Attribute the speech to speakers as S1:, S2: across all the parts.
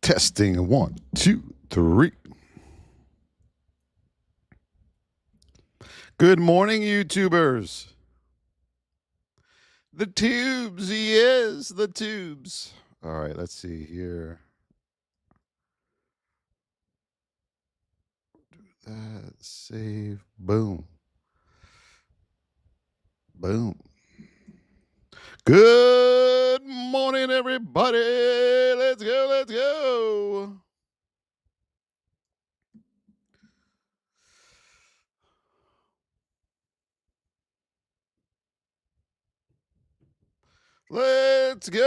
S1: Testing 1, 2, 3. Good morning, YouTubers. The tubes, yes, the tubes. All right, let's see here. Do that, save, boom. Boom. Good morning, everybody. Let's go, let's go. Let's go.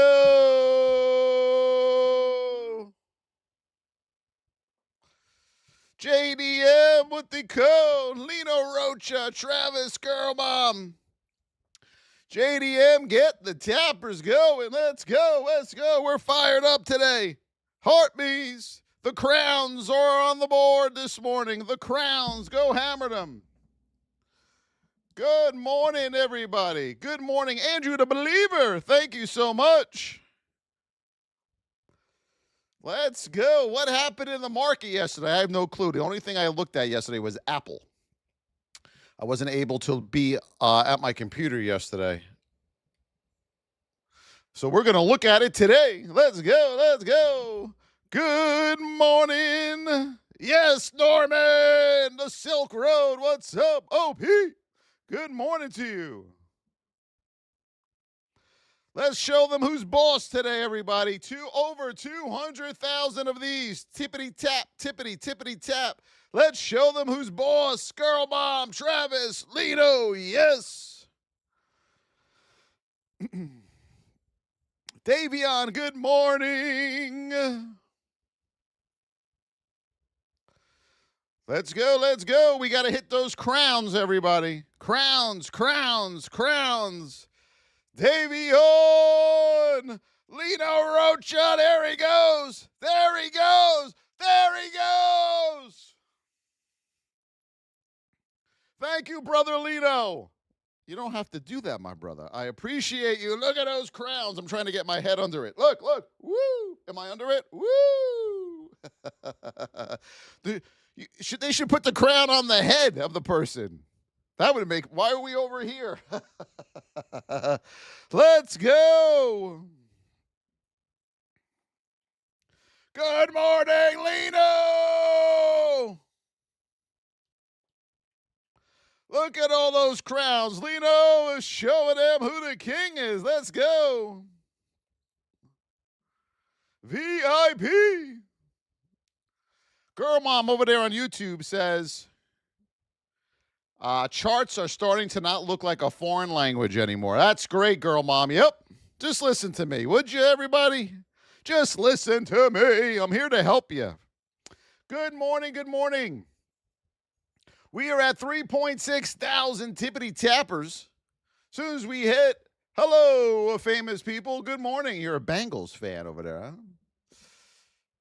S1: JDM with the code. Lino Rocha, Travis Girlmom. JDM, get the tappers going. Let's go. Let's go. We're fired up today. Heartbeats. The crowns are on the board this morning. The crowns. Go hammer them. Good morning, everybody. Good morning, Andrew the Believer. Thank you so much. Let's go. What happened in the market yesterday? I have no clue. The only thing I looked at yesterday was Apple. I wasn't able to be at my computer yesterday. So we're going to look at it today. Let's go. Let's go. Good morning. Yes, Norman, the Silk Road. What's up, OP? Good morning to you. Let's show them who's boss today, everybody. Over 200,000 of these. Tippity tap, tippity, tippity tap. Let's show them who's boss. Girl Mom, Travis, Lito, yes. Davion, good morning. Let's go, let's go. We got to hit those crowns, everybody. Crowns, crowns, crowns. Davion, Lino Rocha, there he goes. There he goes. There he goes. Thank you, brother Lino. You don't have to do that, my brother. I appreciate you. Look at those crowns. I'm trying to get my head under it. Look, look. Woo. Am I under it? Woo. They should put the crown on the head of the person. That would make, why are we over here? Let's go. Good morning, Lino. Look at all those crowns. Lino is showing them who the king is. Let's go. VIP. Girl Mom over there on YouTube says, charts are starting to not look like a foreign language anymore. That's great, Girl Mom. Yep. Just listen to me, would you, everybody? Just listen to me. I'm here to help you. Good morning, good morning. We are at 3.6 thousand tippity tappers. As soon as we hit, hello, famous people. Good morning. You're a Bengals fan over there, huh?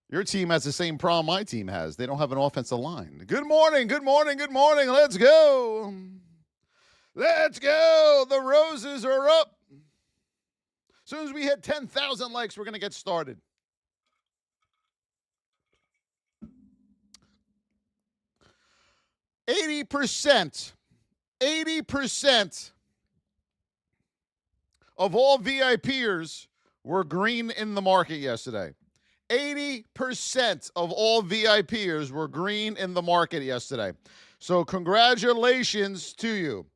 S1: Your team has the same problem my team has. They don't have an offensive line. Good morning, good morning, good morning. Let's go. Let's go. The roses are up. As soon as we hit 10,000 likes, we're going to get started. $80% of all VIPers were green in the market yesterday. 80% of all VIPers were green in the market yesterday. So congratulations to you.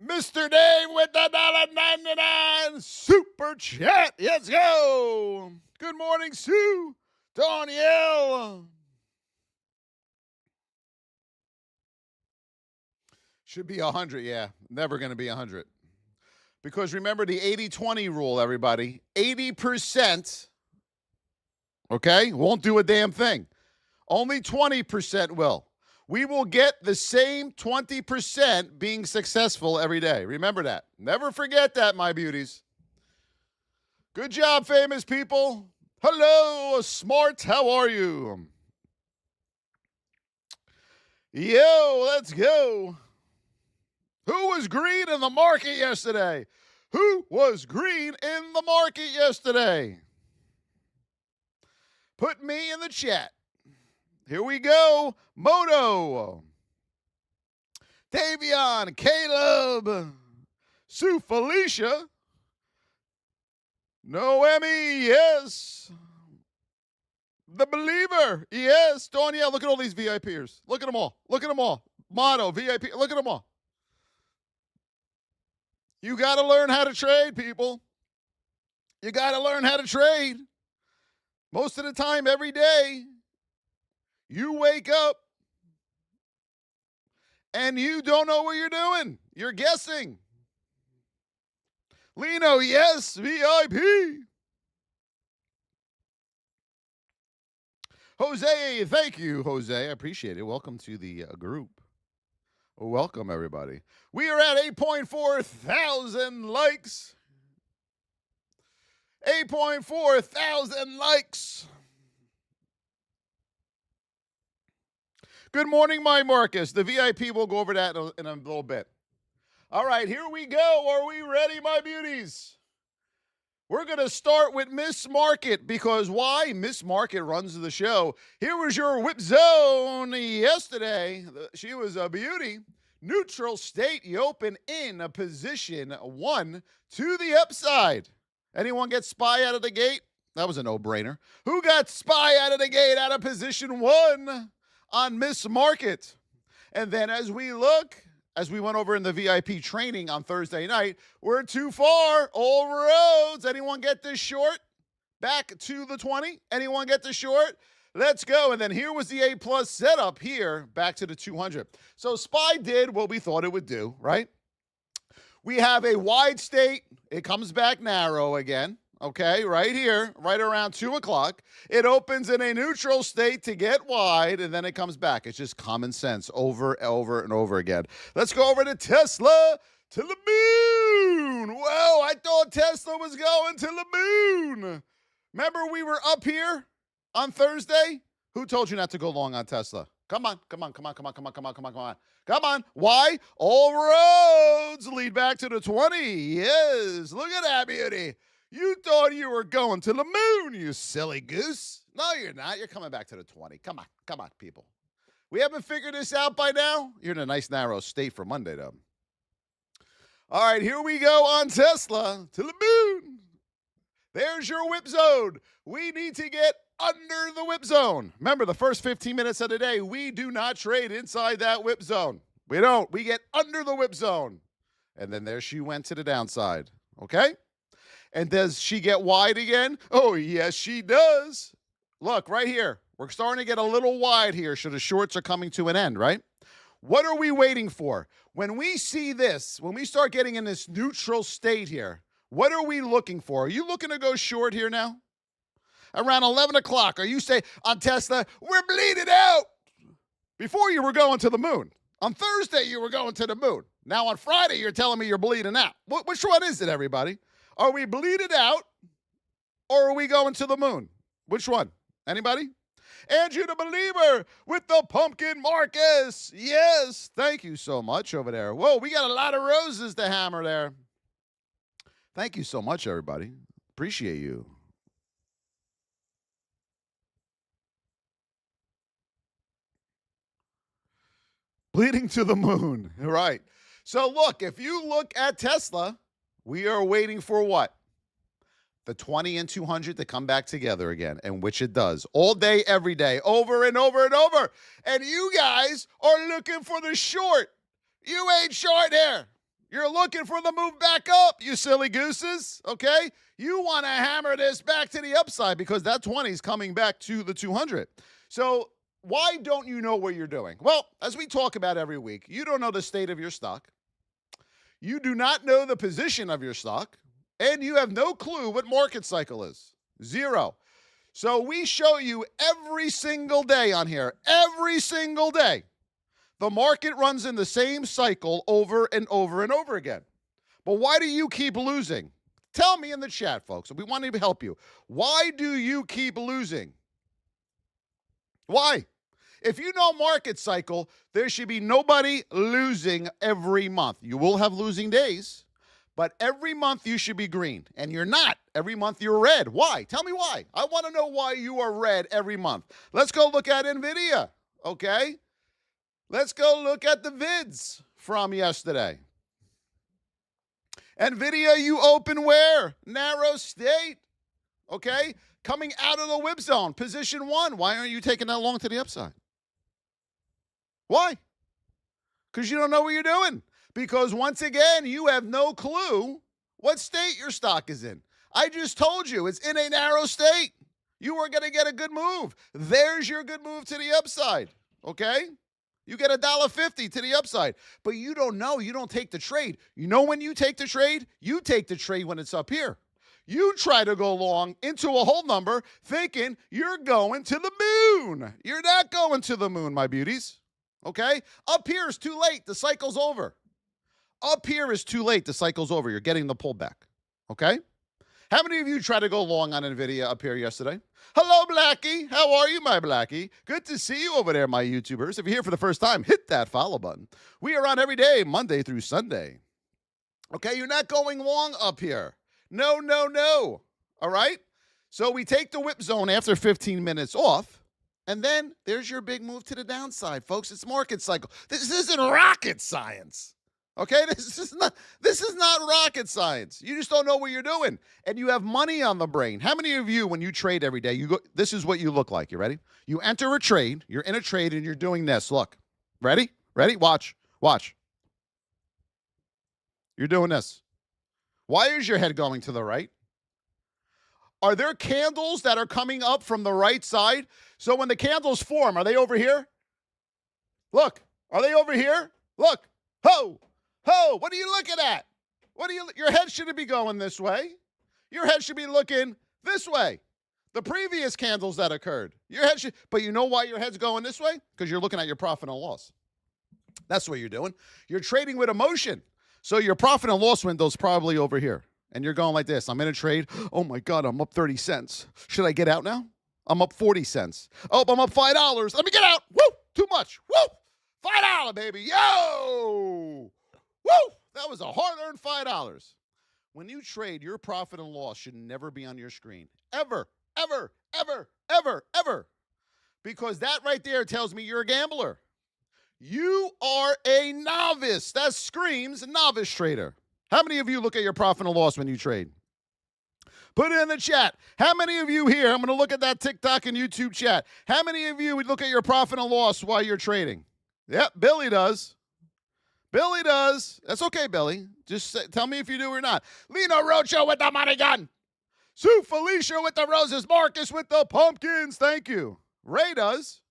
S1: Mr. Dave with the $1.99 super chat. Let's go. Good morning, Sue. Danielle. Should be 100, yeah. Never going to be 100. Because remember the 80-20 rule, everybody. 80%, okay, won't do a damn thing. Only 20% will. We will get the same 20% being successful every day. Remember that. Never forget that, my beauties. Good job, famous people. Hello, Smart. How are you? Yo, let's go. Who was green in the market yesterday? Who was green in the market yesterday? Put me in the chat. Here we go. Moto. Davion, Caleb, Sue Felicia, Noemi, yes. The Believer, yes. Danielle, look at all these VIPers. Look at them all. Look at them all. Mono, VIP, look at them all. You got to learn how to trade, people. You got to learn how to trade. Most of the time, every day, you wake up and you don't know what you're doing. You're guessing. Lino, yes, VIP. Jose, thank you, Jose. I appreciate it. Welcome to the group. Welcome, everybody. We are at 8.4 thousand likes. 8.4 thousand likes. Good morning, my Marcus. The VIP will go over that in a little bit. All right, here we go. Are we ready, my beauties? We're going to start with Miss Market because why? Miss Market runs the show. Here was your whip zone yesterday. She was a beauty. Neutral state. You open in a position 1 to the upside. Anyone get SPY out of the gate? That was a no-brainer. Who got SPY out of the gate out of position 1 on Miss Market? And then as we look, as we went over in the VIP training on Thursday night, we're too far. All roads. Anyone get this short? Back to the 20. Anyone get the short? Let's go. And then here was the A+ setup here, back to the 200. So SPY did what we thought it would do, right? We have a wide state. It comes back narrow again. Okay, right here, right around 2 o'clock. It opens in a neutral state to get wide, and then it comes back. It's just common sense over and over again. Let's go over to Tesla to the moon. Whoa, I thought Tesla was going to the moon. Remember we were up here on Thursday? Who told you not to go long on Tesla? Come on. Come on. Why? All roads lead back to the 20. Yes, look at that beauty. You thought you were going to the moon, you silly goose. No, you're not. You're coming back to the 20. Come on, people. We haven't figured this out by now? You're in a nice narrow state for Monday, though. All right, here we go on Tesla to the moon. There's your whip zone. We need to get under the whip zone. Remember, the first 15 minutes of the day, we do not trade inside that whip zone. We don't. We get under the whip zone. And then there she went to the downside. Okay? And does she get wide again? Oh, yes, she does. Look, right here. We're starting to get a little wide here, so the shorts are coming to an end, right? What are we waiting for? When we see this, when we start getting in this neutral state here, what are we looking for? Are you looking to go short here now? Around 11 o'clock, are you saying on Tesla, we're bleeding out? Before you were going to the moon. On Thursday, you were going to the moon. Now on Friday, you're telling me you're bleeding out. Which one is it, everybody? Are we bleeding out or are we going to the moon? Which one? Anybody? Andrew the Believer with the pumpkin Marcus. Yes, thank you so much over there. Whoa, we got a lot of roses to hammer there. Thank you so much, everybody. Appreciate you. Bleeding to the moon. Right. So look, if you look at Tesla, we are waiting for what? The 20 and 200 to come back together again, and which it does. All day, every day, over and over and over. And you guys are looking for the short. You ain't short here. You're looking for the move back up, you silly gooses, okay? You want to hammer this back to the upside because that 20 is coming back to the 200. So why don't you know what you're doing? Well, as we talk about every week, you don't know the state of your stock. You do not know the position of your stock, and you have no clue what market cycle is. Zero. So we show you every single day on here, every single day, the market runs in the same cycle over and over and over again. But why do you keep losing? Tell me in the chat, folks. We want to help you. Why do you keep losing? Why? If you know market cycle, there should be nobody losing every month. You will have losing days, but every month you should be green, and you're not. Every month you're red. Why? Tell me why. I want to know why you are red every month. Let's go look at NVIDIA, okay? Let's go look at the vids from yesterday. NVIDIA, you open where? Narrow state, okay? Coming out of the whip zone, position 1. Why aren't you taking that long to the upside? Why? Because you don't know what you're doing. Because once again, you have no clue what state your stock is in. I just told you it's in a narrow state. You are going to get a good move. There's your good move to the upside, okay? You get $1.50 to the upside, but you don't know. You don't take the trade. You know when you take the trade? You take the trade when it's up here. You try to go long into a whole number thinking you're going to the moon. You're not going to the moon, my beauties, okay? Up here is too late. The cycle's over. Up here is too late. The cycle's over. You're getting the pullback, okay? How many of you tried to go long on NVIDIA up here yesterday? Hello, Blackie. How are you, my Blackie? Good to see you over there, my YouTubers. If you're here for the first time, hit that follow button. We are on every day, Monday through Sunday. Okay, you're not going long up here. No, no, no. All right? So we take the whip zone after 15 minutes off, and then there's your big move to the downside, folks. It's market cycle. This isn't rocket science. Okay, this is not rocket science. You just don't know what you're doing, and you have money on the brain. How many of you, when you trade every day, this is what you look like? You ready? You enter a trade. You're in a trade, and you're doing this. Look, ready? Ready? Watch. You're doing this. Why is your head going to the right? Are there candles that are coming up from the right side? So when the candles form, are they over here? Look, are they over here? Look, ho. What are you looking at? Your head shouldn't be going this way. Your head should be looking this way. The previous candles that occurred. But you know why your head's going this way? Because you're looking at your profit and loss. That's what you're doing. You're trading with emotion. So your profit and loss window's probably over here. And you're going like this. I'm in a trade. Oh my God, I'm up 30 cents. Should I get out now? I'm up 40 cents. Oh, I'm up $5. Let me get out. Woo! Too much. Woo! $5, baby. Yo! Woo! That was a hard-earned $5. When you trade, your profit and loss should never be on your screen. Ever. Because that right there tells me you're a gambler. You are a novice. That screams novice trader. How many of you look at your profit and loss when you trade? Put it in the chat. How many of you here, I'm going to look at that TikTok and YouTube chat. How many of you would look at your profit and loss while you're trading? Yep, Billy does. Billy does. That's okay, Billy. Just tell me if you do or not. Lino Rocha with the money gun. Sue Felicia with the roses. Marcus with the pumpkins. Thank you. Ray does.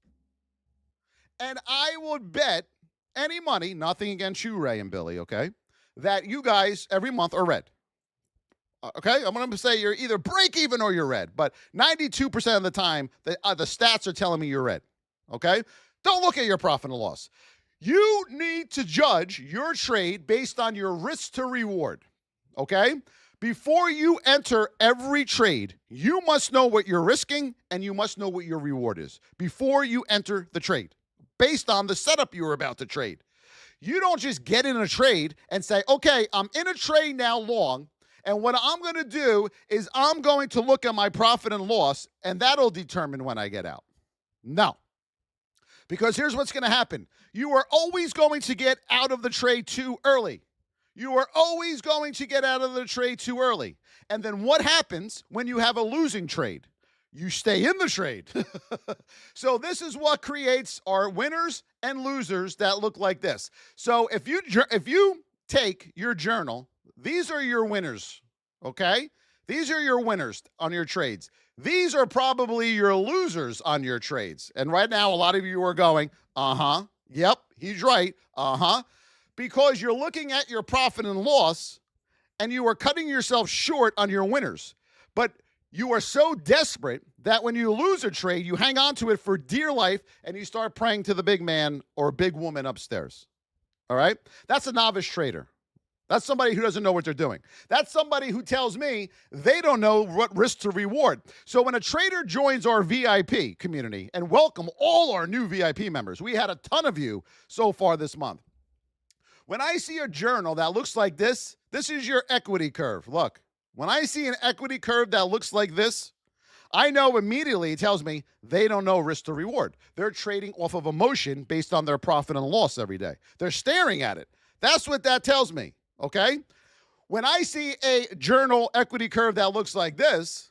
S1: And I would bet any money, nothing against you, Ray and Billy, okay, that you guys every month are red. Okay? I'm going to say you're either break even or you're red. But 92% of the time, the stats are telling me you're red. Okay? Don't look at your profit and loss. You need to judge your trade based on your risk to reward, okay? Before you enter every trade, you must know what you're risking and you must know what your reward is before you enter the trade, based on the setup you are about to trade. You don't just get in a trade and say, okay, I'm in a trade now long, and what I'm going to do is I'm going to look at my profit and loss, and that'll determine when I get out. No. Because here's what's going to happen. You are always going to get out of the trade too early. You are always going to get out of the trade too early. And then what happens when you have a losing trade? You stay in the trade. So this is what creates our winners and losers that look like this. So if you take your journal, these are your winners, okay? These are your winners on your trades. These are probably your losers on your trades. And right now, a lot of you are going, yep, he's right, because you're looking at your profit and loss, and you are cutting yourself short on your winners. But you are so desperate that when you lose a trade, you hang on to it for dear life, and you start praying to the big man or big woman upstairs. All right? That's a novice trader. That's somebody who doesn't know what they're doing. That's somebody who tells me they don't know what risk to reward. So when a trader joins our VIP community, and welcome all our new VIP members, we had a ton of you so far this month. When I see a journal that looks like this is your equity curve. Look, When I see an equity curve that looks like this, I know immediately it tells me they don't know risk to reward. They're trading off of emotion based on their profit and loss every day. They're staring at it. That's what that tells me, okay? When I see a journal equity curve that looks like this,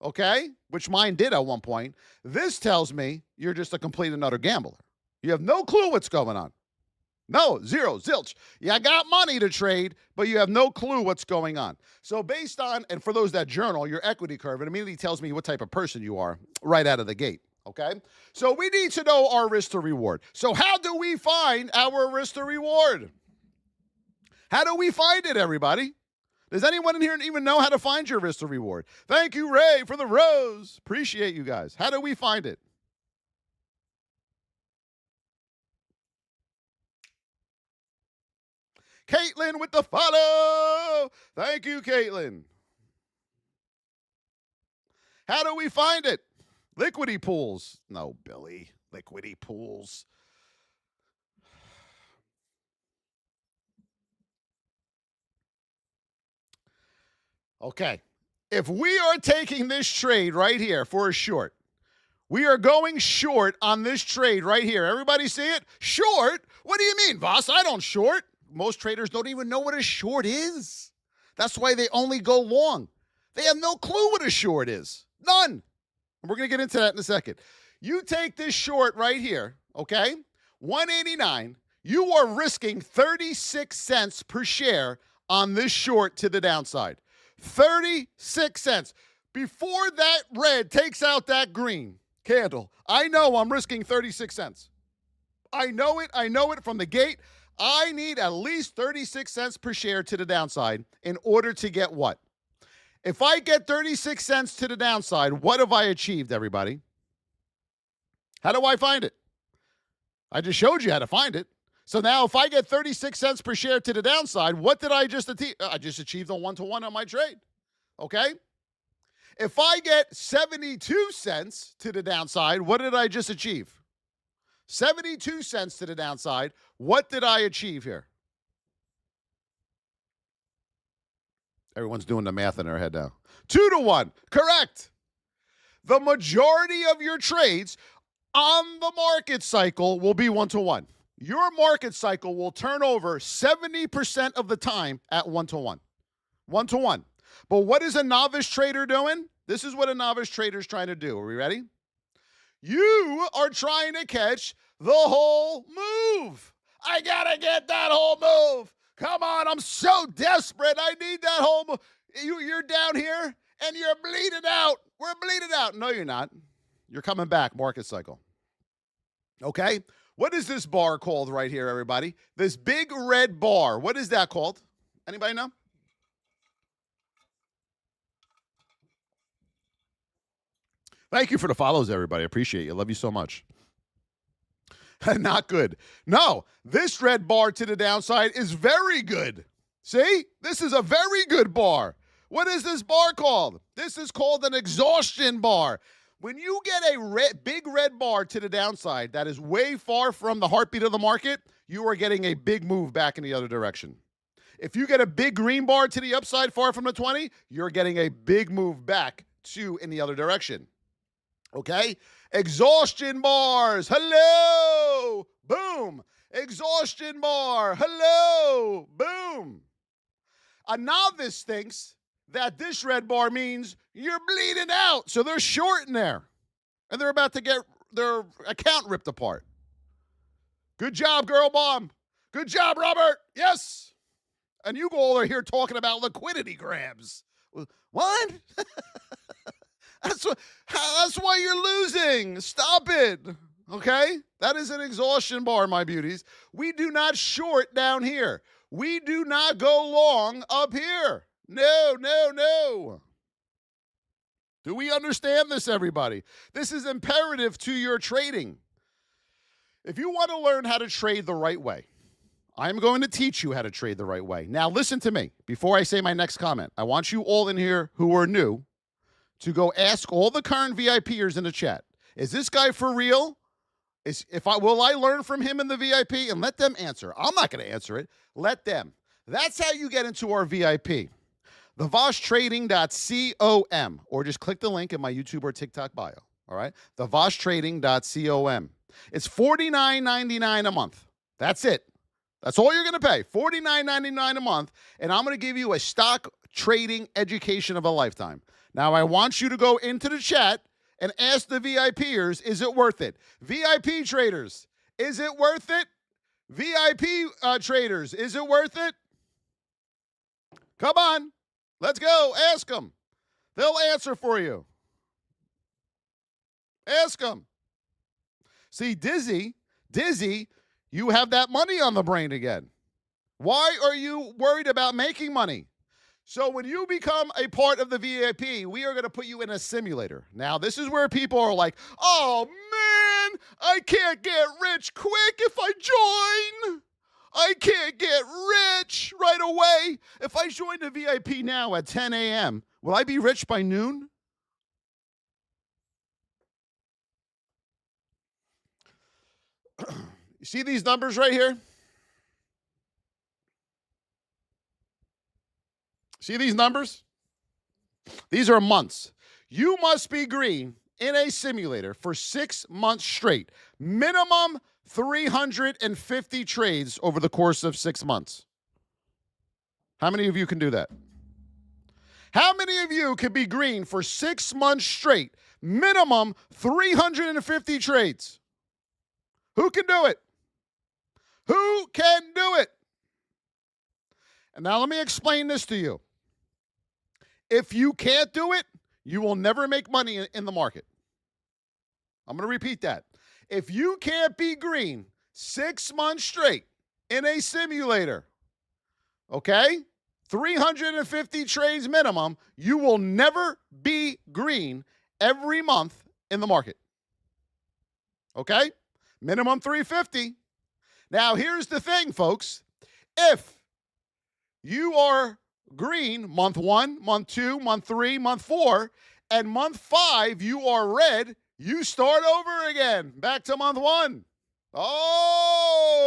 S1: okay, which mine did at one point, this tells me you're just a complete and utter gambler. You have no clue what's going on. No, zero, zilch. You got money to trade, but you have no clue what's going on. So based on, and for those that journal, your equity curve, it immediately tells me what type of person you are right out of the gate, okay? So we need to know our risk to reward. So how do we find our risk to reward? How do we find it, everybody? Does anyone in here even know how to find your risk to reward? Thank you, Ray, for the rose. Appreciate you guys. How do we find it? Caitlin with the follow. Thank you, Caitlin. How do we find it? Liquidity pools. No, Billy. Liquidity pools. Okay. If we are taking this trade right here for a short, we are going short on this trade right here. Everybody see it? Short? What do you mean, Voss? I don't short. Most traders don't even know what a short is. That's why they only go long. They have no clue what a short is. None. And we're going to get into that in a second. You take this short right here, okay? 189. You are risking 36 cents per share on this short to the downside. 36 cents. Before that red takes out that green candle, I know I'm risking 36 cents. I know it. I know it from the gate. I need at least 36 cents per share to the downside in order to get what? If I get 36 cents to the downside, what have I achieved, everybody? How do I find it? I just showed you how to find it. So now if I get 36 cents per share to the downside, what did I just achieve? I just achieved a 1-to-1 on my trade. Okay? If I get 72 cents to the downside, what did I just achieve? 72 cents to the downside. What did I achieve here? Everyone's doing the math in their head now. 2-to-1. Correct. The majority of your trades on the market cycle will be 1-to-1. Your market cycle will turn over 70% of the time at 1-to-1. 1-to-1. But what is a novice trader doing? This is what a novice trader is trying to do. Are we ready? You are trying to catch the whole move. I gotta get that whole move. Come on, I'm so desperate. I need that whole move. You're down here and you're bleeding out. We're bleeding out. No, you're not. You're coming back, market cycle. Okay? What is this bar called right here, everybody? This big red bar. What is that called? Anybody know? Thank you for the follows, everybody. I appreciate you. Love you so much. Not good. No, this red bar to the downside is very good. See? This is a very good bar. What is this bar called? This is called an exhaustion bar. When you get a big red bar to the downside that is way far from the heartbeat of the market, you are getting a big move back in the other direction. If you get a big green bar to the upside far from the 20, you're getting a big move back in the other direction. Okay? Exhaustion bars. Hello. Boom. Exhaustion bar. Hello. Boom. A novice thinks that this red bar means you're bleeding out. So they're short in there. And they're about to get their account ripped apart. Good job, girl bomb. Good job, Robert. Yes. And you all are here talking about liquidity grabs. What? That's why you're losing. Stop it. Okay? That is an exhaustion bar, my beauties. We do not short down here. We do not go long up here. No, no, no. Do we understand this, everybody? This is imperative to your trading. If you want to learn how to trade the right way, I'm going to teach you how to trade the right way. Now, listen to me. Before I say my next comment, I want you all in here who are new to go ask all the current VIPers in the chat, is this guy for real? Will I learn from him in the VIP? And let them answer. I'm not going to answer it. Let them. That's how you get into our VIP. TheVossTrading.com, or just click the link in my YouTube or TikTok bio. All right? TheVossTrading.com. It's $49.99 a month. That's it. That's all you're going to pay, $49.99 a month, and I'm going to give you a stock trading education of a lifetime. Now, I want you to go into the chat and ask the VIPers, is it worth it? VIP traders, is it worth it? VIP traders, is it worth it? Come on. Let's go. Ask them. They'll answer for you. Ask them. See, Dizzy, you have that money on the brain again. Why are you worried about making money? So when you become a part of the VIP, we are going to put you in a simulator. Now, this is where people are like, oh, man, I can't get rich quick if I join. I can't get rich right away. If I join the VIP now at 10 a.m., will I be rich by noon? You see these numbers right here? See these numbers? These are months. You must be green in a simulator for 6 months straight. Minimum 350 trades over the course of 6 months. How many of you can do that? How many of you can be green for 6 months straight? Minimum 350 trades. Who can do it? Who can do it? And now let me explain this to you. If you can't do it, you will never make money in the market. I'm going to repeat that. If you can't be green 6 months straight in a simulator, okay, 350 trades minimum, you will never be green every month in the market. Okay? Minimum 350. Now, here's the thing, folks. If you are green month 1, month 2, month 3, month 4, and month 5 you are red, you start over again, back to month 1. Oh,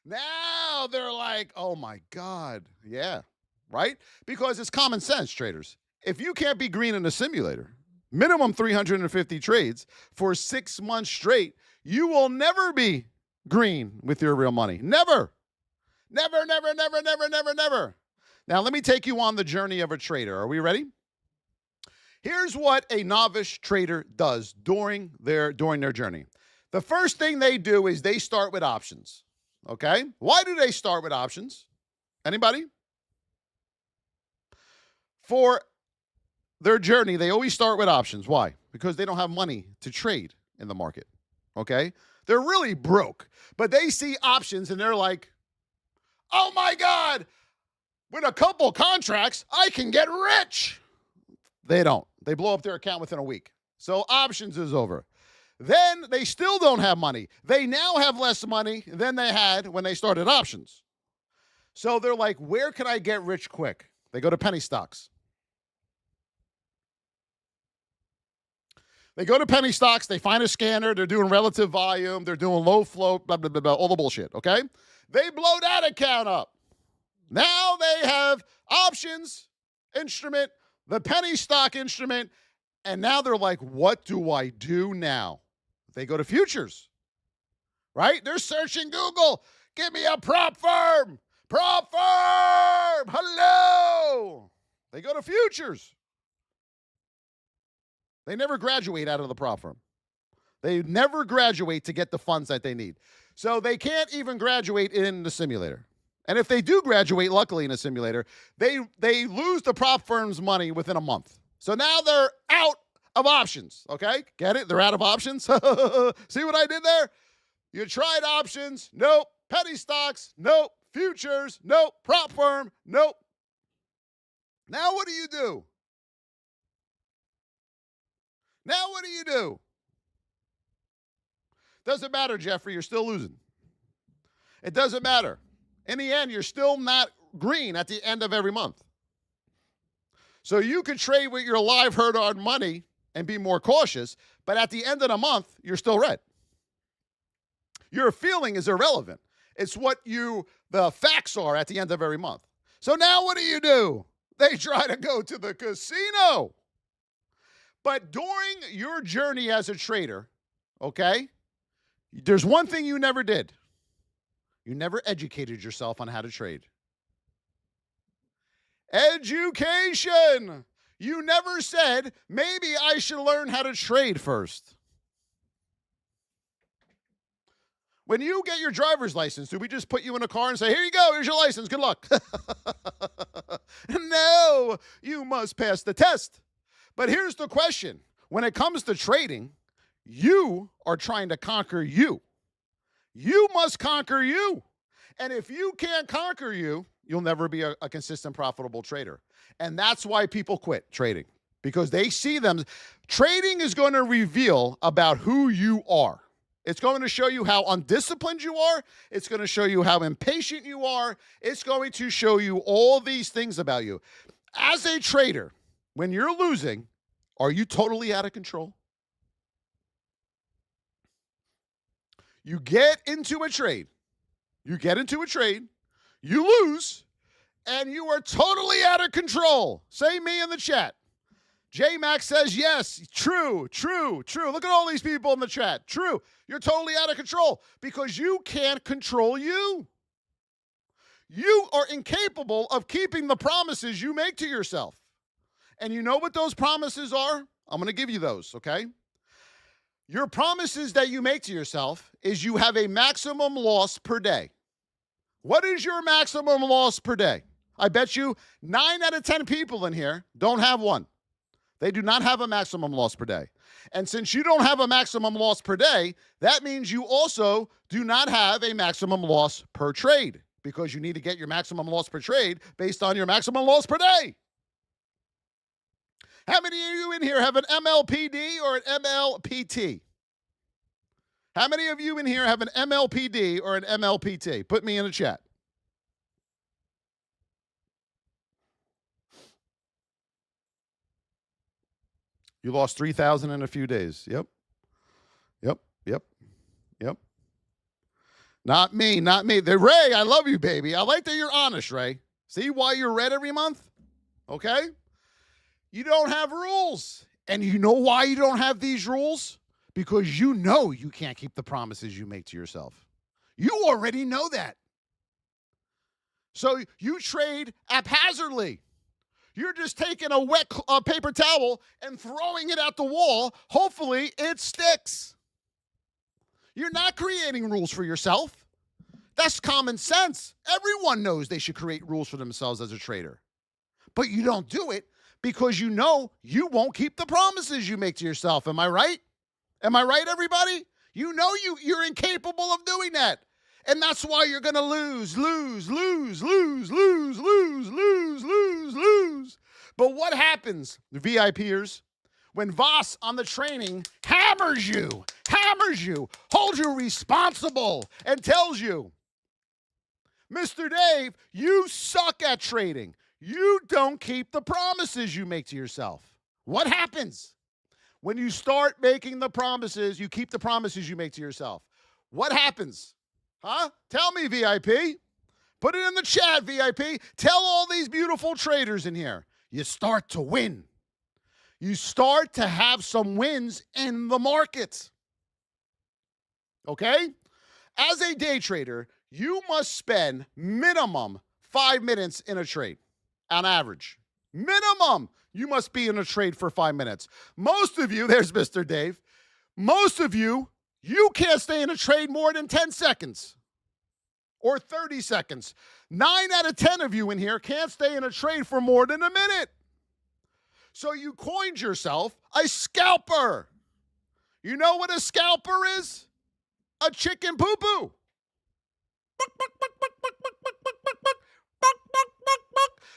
S1: now they're like, oh my God. Yeah, right? Because it's common sense, traders. If you can't be green in a simulator, minimum 350 trades for 6 months straight, you will never be green with your real money. Never. Never, never, never, never, never, never. Now, let me take you on the journey of a trader. Are we ready? Here's what a novice trader does during their journey. The first thing they do is they start with options. Okay? Why do they start with options? Anybody? For their journey, they always start with options. Why? Because they don't have money to trade in the market. Okay? They're really broke, but they see options and they're like, oh my God, with a couple contracts, I can get rich. They don't. They blow up their account within a week. So options is over. Then they still don't have money. They now have less money than they had when they started options. So they're like, where can I get rich quick? They go to penny stocks. They go to penny stocks. They find a scanner. They're doing relative volume. They're doing low float, blah, blah, blah, blah, all the bullshit, okay? They blow that account up. Now they have options instrument, the penny stock instrument, and now they're like, what do I do now? They go to futures, right? They're searching Google. Give me a prop firm. Prop firm. Hello. They go to futures. They never graduate out of the prop firm. They never graduate to get the funds that they need. So they can't even graduate in the simulator. And if they do graduate, luckily in a simulator, they lose the prop firm's money within a month. So now they're out of options, okay? Get it? They're out of options. See what I did there? You tried options. Nope. Penny stocks. Nope. Futures. Nope. Prop firm. Nope. Now what do you do? Now what do you do? Doesn't matter, Jeffrey. You're still losing. It doesn't matter. In the end, you're still not green at the end of every month. So you could trade with your live hard-earned money and be more cautious, but at the end of the month, you're still red. Your feeling is irrelevant. It's what the facts are at the end of every month. So now what do? They try to go to the casino. But during your journey as a trader, okay, there's one thing you never did. You never educated yourself on how to trade. Education. You never said, maybe I should learn how to trade first. When you get your driver's license, do we just put you in a car and say, here you go, here's your license, good luck? No, you must pass the test. But here's the question. When it comes to trading, you are trying to conquer you. You must conquer you. And if you can't conquer you, you'll never be a consistent, profitable trader. And that's why people quit trading, because they see them. Trading is going to reveal about who you are. It's going to show you how undisciplined you are. It's going to show you how impatient you are. It's going to show you all these things about you. As a trader, when you're losing, are you totally out of control? You get into a trade. You lose, and you are totally out of control. Say me in the chat. J-Max says, yes, true. Look at all these people in the chat. True. You're totally out of control because you can't control you. You are incapable of keeping the promises you make to yourself. And you know what those promises are? I'm going to give you those, okay? Your promises that you make to yourself is you have a maximum loss per day. What is your maximum loss per day? I bet you 9 out of 10 people in here don't have one. They do not have a maximum loss per day. And since you don't have a maximum loss per day, that means you also do not have a maximum loss per trade, because you need to get your maximum loss per trade based on your maximum loss per day. How many of you in here have an MLPD or an MLPT? How many of you in here have an MLPD or an MLPT? Put me in the chat. You lost 3,000 in a few days. Yep. Not me. Ray, I love you, baby. I like that you're honest, Ray. See why you're red every month? Okay? You don't have rules. And you know why you don't have these rules? Because you know you can't keep the promises you make to yourself. You already know that. So you trade haphazardly. You're just taking a wet paper towel and throwing it at the wall. Hopefully it sticks. You're not creating rules for yourself. That's common sense. Everyone knows they should create rules for themselves as a trader. But you don't do it because you know you won't keep the promises you make to yourself. Am I right? Am I right, everybody? You know you're incapable of doing that. And that's why you're going to lose. But what happens, the VIPers, when Voss on the training hammers you, holds you responsible, and tells you, Mr. Dave, you suck at trading. You don't keep the promises you make to yourself. What happens? When you start making the promises, you keep the promises you make to yourself. What happens? Huh? Tell me, VIP. Put it in the chat, VIP. Tell all these beautiful traders in here. You start to win. You start to have some wins in the markets. Okay? As a day trader, you must spend minimum 5 minutes in a trade on average. Minimum. You must be in a trade for 5 minutes. Most of you, there's Mr. Dave, most of you can't stay in a trade more than 10 seconds or 30 seconds. 9 out of 10 of you in here can't stay in a trade for more than a minute. So you coined yourself a scalper. You know what a scalper is? A chicken poo-poo.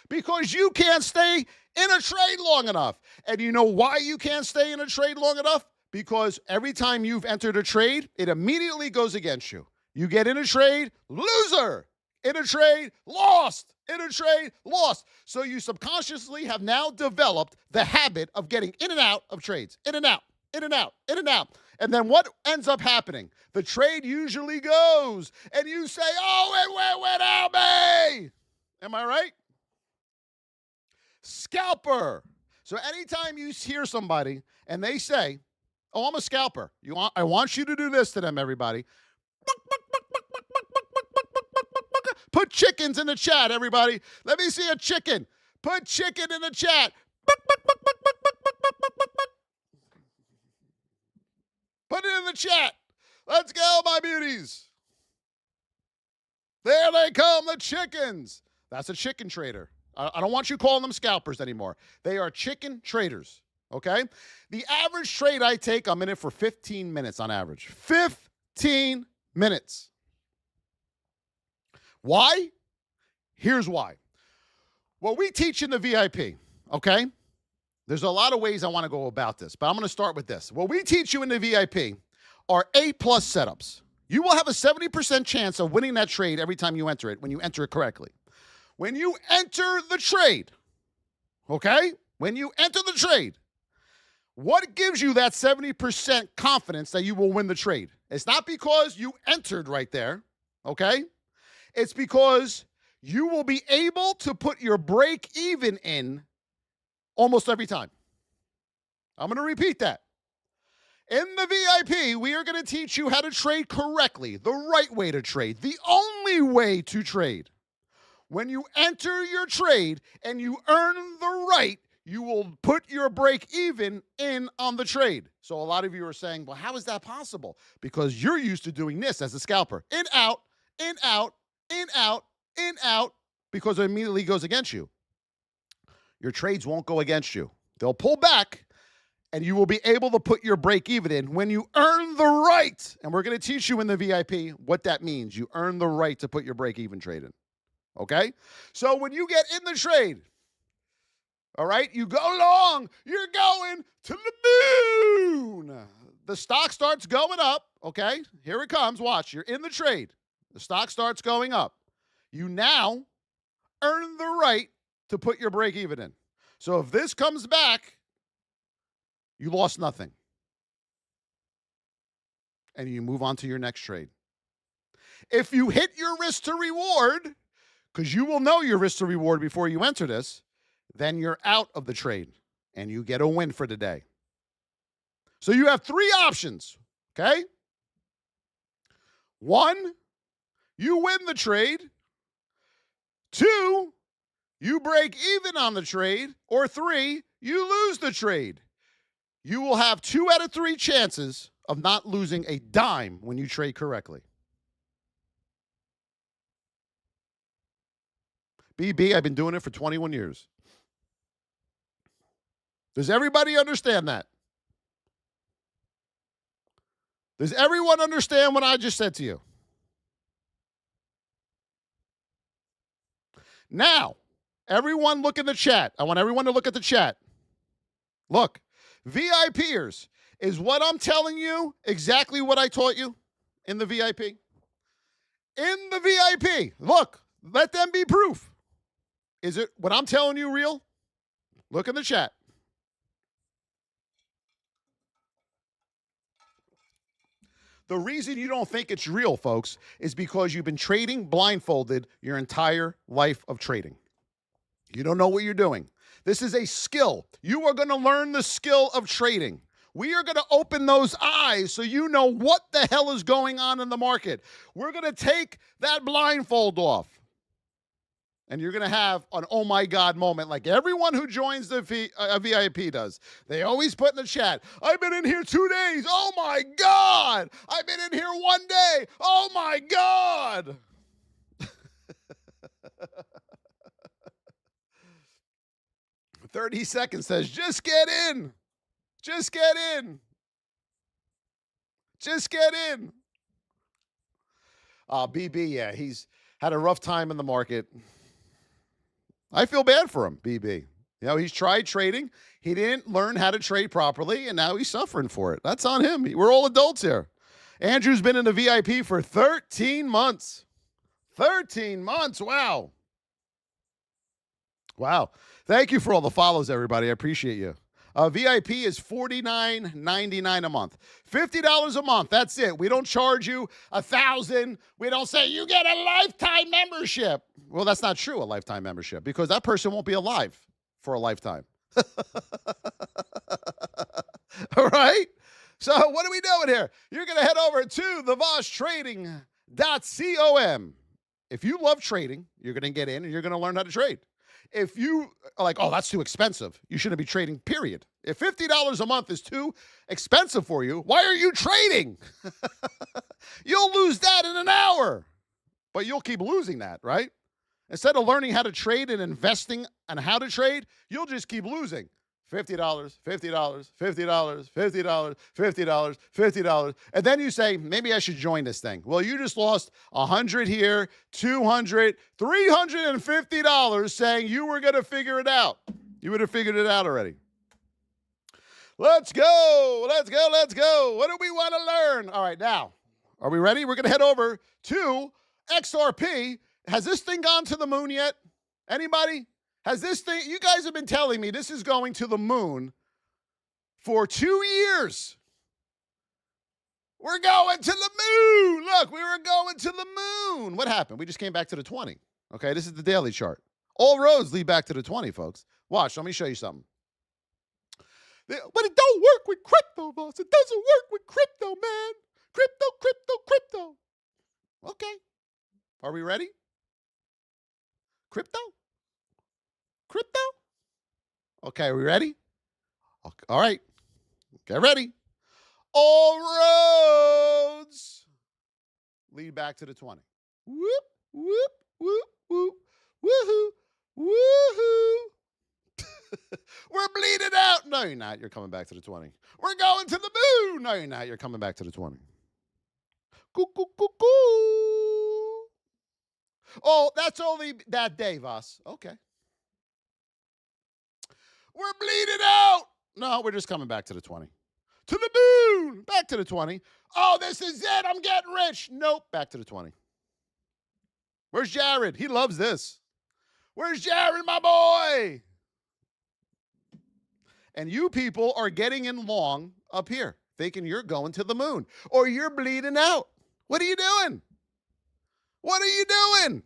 S1: Because you can't stay in a trade long enough. And you know why you can't stay in a trade long enough? Because every time you've entered a trade, it immediately goes against you. You get in a trade, loser. In a trade, lost. In a trade, lost. So you subconsciously have now developed the habit of getting in and out of trades. In and out, in and out, in and out. And then what ends up happening? The trade usually goes, and you say, oh, it went without me. Am I right? Scalper. So anytime you hear somebody and they say, oh, I'm a scalper. I want you to do this to them, everybody. Put chickens in the chat, everybody. Let me see a chicken. Put chicken in the chat. Put it in the chat. Let's go, my beauties. There they come, the chickens. That's a chicken trader. I don't want you calling them scalpers anymore. They are chicken traders, okay? The average trade I take, I'm in it for 15 minutes on average. 15 minutes. Why? Here's why. What we teach in the VIP, okay? There's a lot of ways I want to go about this, but I'm going to start with this. What we teach you in the VIP are A+ setups. You will have a 70% chance of winning that trade every time you enter it when you enter it correctly. When you enter the trade, okay? When you enter the trade, what gives you that 70% confidence that you will win the trade? It's not because you entered right there, okay? It's because you will be able to put your break even in almost every time. I'm going to repeat that. In the VIP, we are going to teach you how to trade correctly, the right way to trade, the only way to trade. When you enter your trade and you earn the right, you will put your break even in on the trade. So a lot of you are saying, well, how is that possible? Because you're used to doing this as a scalper. In, out, in, out, in, out, in, out, because it immediately goes against you. Your trades won't go against you. They'll pull back, and you will be able to put your break even in when you earn the right. And we're going to teach you in the VIP what that means. You earn the right to put your break even trade in. Okay? So when you get in the trade, all right, you go long, you're going to the moon. The stock starts going up, okay? Here it comes. Watch. You're in the trade. The stock starts going up. You now earn the right to put your break even in. So if this comes back, you lost nothing. And you move on to your next trade. If you hit your risk to reward, because you will know your risk to reward before you enter this, then you're out of the trade and you get a win for the day. So you have three options, okay? 1, you win the trade. 2, you break even on the trade. Or 3, you lose the trade. You will have 2 out of 3 chances of not losing a dime when you trade correctly. BB, I've been doing it for 21 years. Does everybody understand that? Does everyone understand what I just said to you? Now, everyone look in the chat. I want everyone to look at the chat. Look, VIPers, is what I'm telling you exactly what I taught you in the VIP? In the VIP, look, let them be proof. Is it what I'm telling you real? Look in the chat. The reason you don't think it's real, folks, is because you've been trading blindfolded your entire life of trading. You don't know what you're doing. This is a skill. You are going to learn the skill of trading. We are going to open those eyes so you know what the hell is going on in the market. We're going to take that blindfold off. And you're going to have an oh my God moment like everyone who joins the VIP does. They always put in the chat, I've been in here 2 days. Oh my God. I've been in here 1 day. Oh my God. 30 seconds says, just get in. Just get in. Just get in. BB, yeah, he's had a rough time in the market. I feel bad for him, BB. You know, he's tried trading. He didn't learn how to trade properly, and now he's suffering for it. That's on him. We're all adults here. Andrew's been in the VIP for 13 months. 13 months. Wow. Wow. Thank you for all the follows, everybody. I appreciate you. VIP is $49.99 a month. $50 a month. That's it. We don't charge you $1,000. We don't say you get a lifetime membership. Well, that's not true, a lifetime membership, because that person won't be alive for a lifetime. All right? So what are we doing here? You're going to head over to theVossTrading.com. If you love trading, you're going to get in and you're going to learn how to trade. If you are like, oh, that's too expensive, you shouldn't be trading, period. If $50 a month is too expensive for you, why are you trading? You'll lose that in an hour, but you'll keep losing that, right? Instead of learning how to trade and investing on how to trade, you'll just keep losing. $50, $50, $50, $50, $50, $50. And then you say, maybe I should join this thing. Well, you just lost $100 here, $200, $350 saying you were going to figure it out. You would have figured it out already. Let's go. Let's go. Let's go. What do we want to learn? All right, now, are we ready? We're going to head over to XRP. Has this thing gone to the moon yet? Anybody? Has this thing, you guys have been telling me this is going to the moon for 2 years. We're going to the moon. Look, we were going to the moon. What happened? We just came back to the 20. Okay, this is the daily chart. All roads lead back to the 20, folks. Watch, let me show you something. But it don't work with crypto, boss. It doesn't work with crypto, man. Crypto, crypto, crypto. Okay. Are we ready? Crypto? Crypto? Okay, are we ready? Okay, all right. Get ready. All roads lead back to the 20. Whoop, whoop, whoop, whoop, woohoo, woohoo. We're bleeding out. No, you're not. You're coming back to the 20. We're going to the moon. No, you're not. You're coming back to the 20. Coo, coo, coo, coo. Oh, that's only that day, Voss. Okay. We're bleeding out. No, we're just coming back to the 20. To the moon. Back to the 20. Oh, this is it. I'm getting rich. Nope. Back to the 20. Where's Jared? He loves this. Where's Jared, my boy? And you people are getting in long up here, thinking you're going to the moon or you're bleeding out. What are you doing? What are you doing?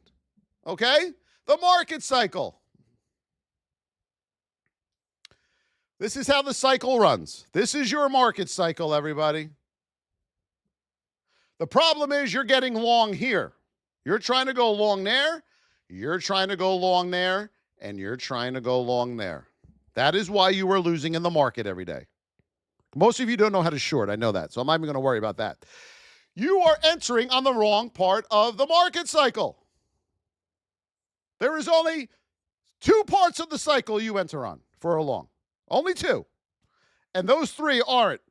S1: Okay? The market cycle. This is how the cycle runs. This is your market cycle, everybody. The problem is you're getting long here. You're trying to go long there. You're trying to go long there. And you're trying to go long there. That is why you are losing in the market every day. Most of you don't know how to short. I know that. So I'm not even going to worry about that. You are entering on the wrong part of the market cycle. There is only 2 parts of the cycle you enter on for a long. Only 2. And those 3 aren't.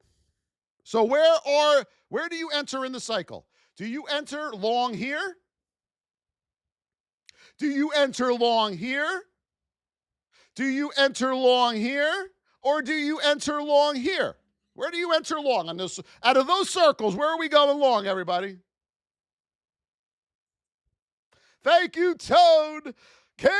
S1: So where do you enter in the cycle? Do you enter long here? Do you enter long here? Do you enter long here? Or do you enter long here? Where do you enter long on this? Out of those circles, where are we going long, everybody? Thank you, Toad. Candy.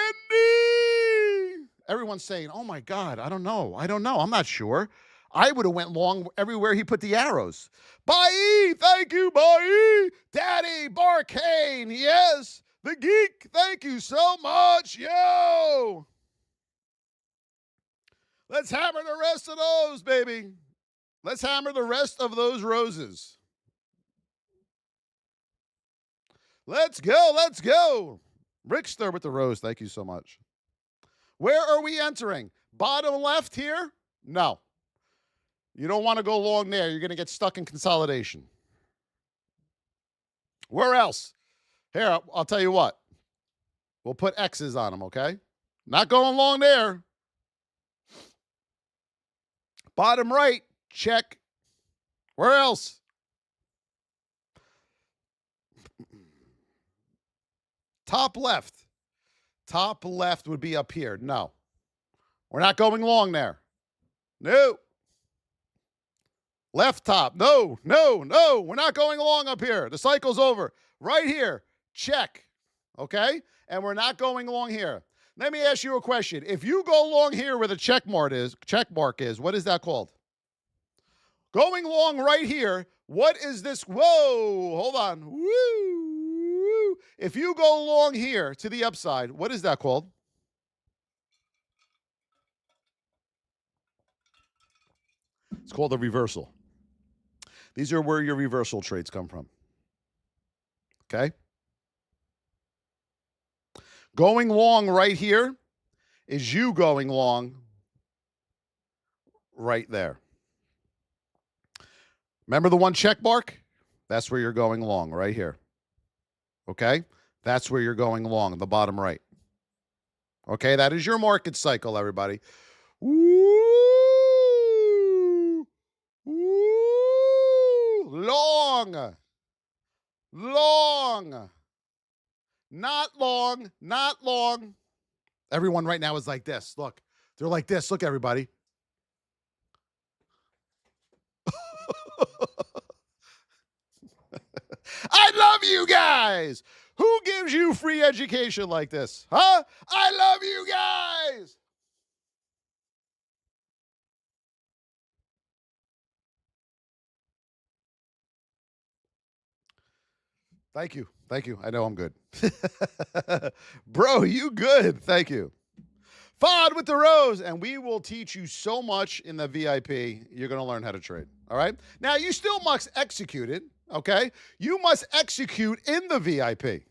S1: Everyone's saying, oh, my God, I don't know. I'm not sure. I would have went long everywhere he put the arrows. Bye. Thank you, bye. Daddy Barcane. Yes. The Geek. Thank you so much. Yo. Let's hammer the rest of those, baby. Let's hammer the rest of those roses. Let's go. Let's go. Rickster with the rose. Thank you so much. Where are we entering? Bottom left here? No. You don't want to go long there. You're going to get stuck in consolidation. Where else? Here, I'll tell you what. We'll put X's on them, okay? Not going long there. Bottom right, check. Where else? Top left. Top left would be up here. No. We're not going long there. No. Left top. No, no, no. We're not going long up here. The cycle's over. Right here. Check. Okay? And we're not going long here. Let me ask you a question. If you go long here where the check mark is, what is that called? Going long right here, what is this? Whoa, hold on. Woo. If you go long here to the upside, what is that called? It's called a reversal. These are where your reversal trades come from. Okay? Going long right here is you going long right there. Remember the one check mark? That's where you're going long, right here. Okay? That's where you're going long, the bottom right. Okay, that is your market cycle, everybody. Woo! Woo! Long. Long. Not long. Not long. Everyone right now is like this. Look. They're like this. Look, everybody. I love you guys. Who gives you free education like this? Huh? I love you guys. Thank you. Thank you. I know I'm good. Bro, you good. Thank you. Fod with the rose, and we will teach you so much in the VIP. You're going to learn how to trade. All right? Now, you still must execute it, okay? You must execute in the VIP.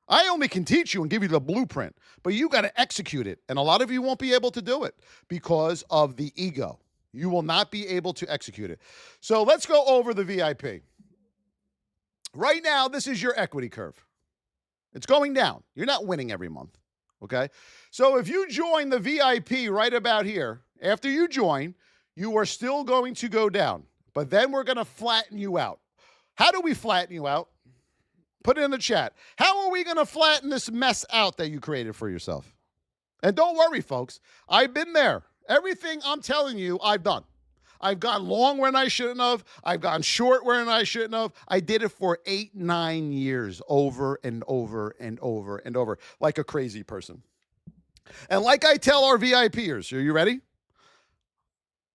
S1: I only can teach you and give you the blueprint, but you got to execute it. And a lot of you won't be able to do it because of the ego. You will not be able to execute it. So let's go over the VIP. Right now, this is your equity curve. It's going down. You're not winning every month, okay? So if you join the VIP right about here, after you join, you are still going to go down. But then we're going to flatten you out. How do we flatten you out? Put it in the chat. How are we going to flatten this mess out that you created for yourself? And don't worry, folks. I've been there. Everything I'm telling you, I've done. I've gone long when I shouldn't have. I've gone short when I shouldn't have. I did it for 8-9 years over and over and over and over like a crazy person. And like I tell our VIPers, are you ready?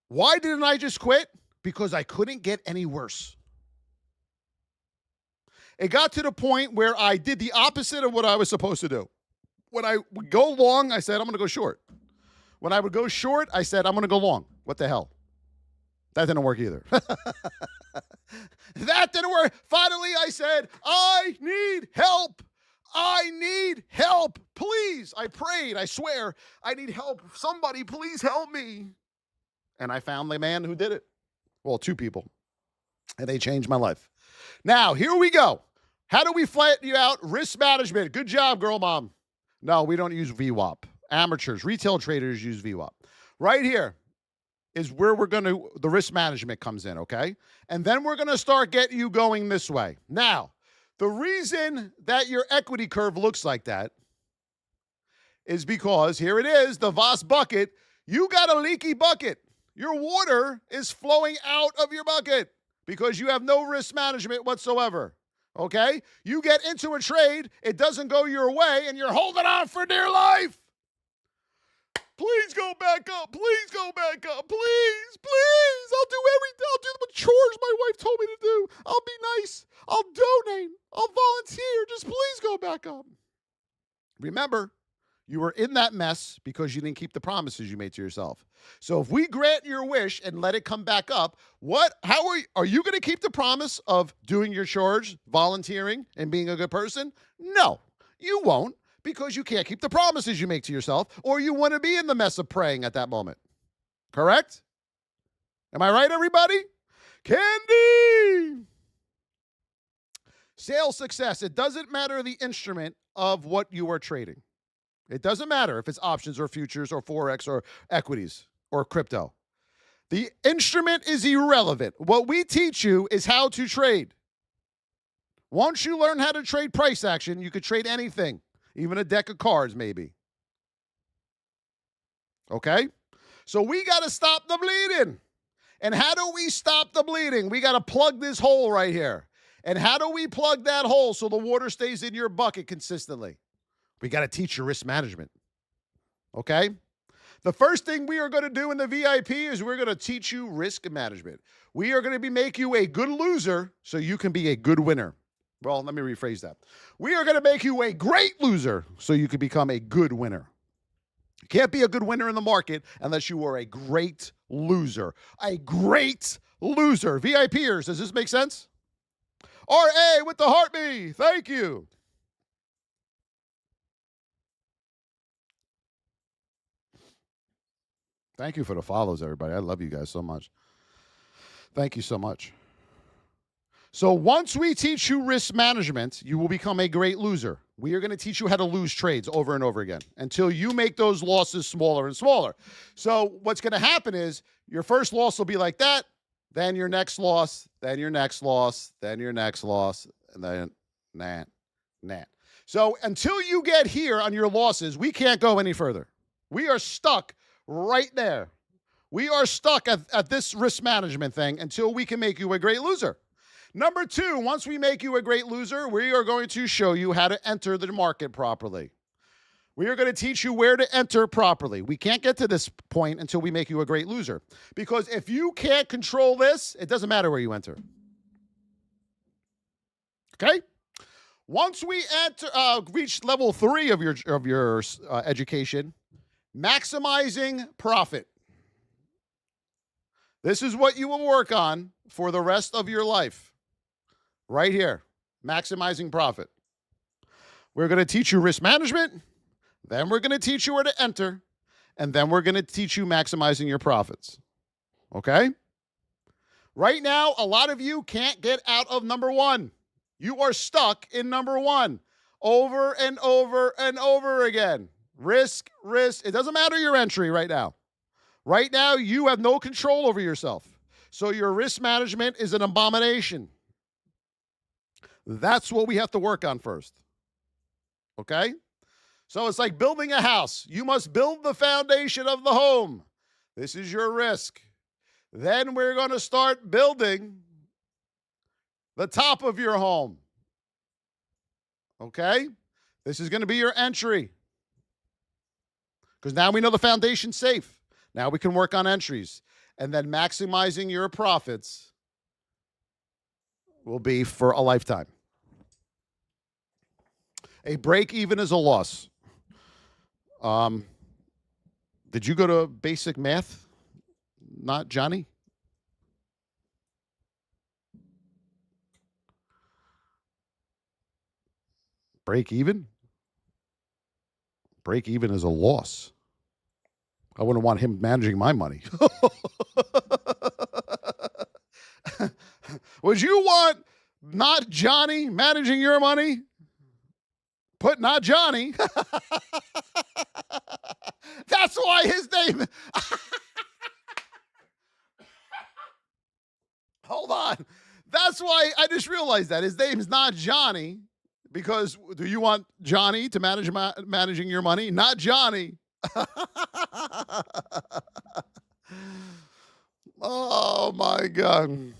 S1: Why didn't I just quit? Because I couldn't get any worse. It got to the point where I did the opposite of what I was supposed to do. When I would go long, I said, I'm going to go short. When I would go short, I said, I'm going to go long. What the hell? That didn't work either. That didn't work. Finally, I said, I need help. I need help. Please. I prayed. I swear. I need help. Somebody, please help me. And I found the man who did it. Well, 2 people. And they changed my life. Now, here we go. How do we flatten you out? Risk management. Good job, girl mom. No, we don't use VWAP. Amateurs, retail traders use VWAP. Right here is where the risk management comes in, okay? And then we're going to start getting you going this way. Now, the reason that your equity curve looks like that is because, here it is, the Voss bucket. You got a leaky bucket. Your water is flowing out of your bucket because you have no risk management whatsoever, okay? You get into a trade, it doesn't go your way, and you're holding on for dear life. Please go back up. Please go back up. Please, please. I'll do everything. I'll do the chores my wife told me to do. I'll be nice. I'll donate. I'll volunteer. Just please go back up. Remember, you were in that mess because you didn't keep the promises you made to yourself. So if we grant your wish and let it come back up, how are you going to keep the promise of doing your chores, volunteering, and being a good person? No, you won't. Because you can't keep the promises you make to yourself, or you want to be in the mess of praying at that moment. Correct? Am I right, everybody? Candy! Sales success. It doesn't matter the instrument of what you are trading. It doesn't matter if it's options or futures or Forex or equities or crypto. The instrument is irrelevant. What we teach you is how to trade. Once you learn how to trade price action, you could trade anything. Even a deck of cards, maybe. Okay? So we got to stop the bleeding. And how do we stop the bleeding? We got to plug this hole right here. And how do we plug that hole so the water stays in your bucket consistently? We got to teach you risk management. Okay? The first thing we are going to do in the VIP is we're going to teach you risk management. We are going to make you a good loser so you can be a good winner. Well, let me rephrase that. We are going to make you a great loser so you can become a good winner. You can't be a good winner in the market unless you are a great loser. A great loser. VIPers, does this make sense? RA with the heartbeat. Thank you. Thank you for the follows, everybody. I love you guys so much. Thank you so much. So once we teach you risk management, you will become a great loser. We are going to teach you how to lose trades over and over again until you make those losses smaller and smaller. So what's going to happen is your first loss will be like that, then your next loss, then your next loss, then your next loss, and then nah. So until you get here on your losses, we can't go any further. We are stuck right there. We are stuck at this risk management thing until we can make you a great loser. Number two, once we make you a great loser, we are going to show you how to enter the market properly. We are going to teach you where to enter properly. We can't get to this point until we make you a great loser. Because if you can't control this, it doesn't matter where you enter. Okay? Once we reach level 3 of your education, maximizing profit. This is what you will work on for the rest of your life. Right here, maximizing profit. We're going to teach you risk management, then we're going to teach you where to enter, and then we're going to teach you maximizing your profits. Okay? Right now, a lot of you can't get out of number 1. You are stuck in number 1 over and over and over again. Risk. It doesn't matter your entry right now. Right now, you have no control over yourself. So your risk management is an abomination. That's what we have to work on first. Okay? So it's like building a house. You must build the foundation of the home. This is your risk. Then we're going to start building the top of your home. Okay? This is going to be your entry. Because now we know the foundation's safe. Now we can work on entries. And then maximizing your profits will be for a lifetime. A break even is a loss. Did you go to basic math? Not Johnny? Break even? Break even is a loss. I wouldn't want him managing my money. Would you want not Johnny managing your money? Put not Johnny. That's why his name. Hold on. That's why I just realized that his name's not Johnny. Because do you want Johnny to manage managing your money? Not Johnny. Oh my God.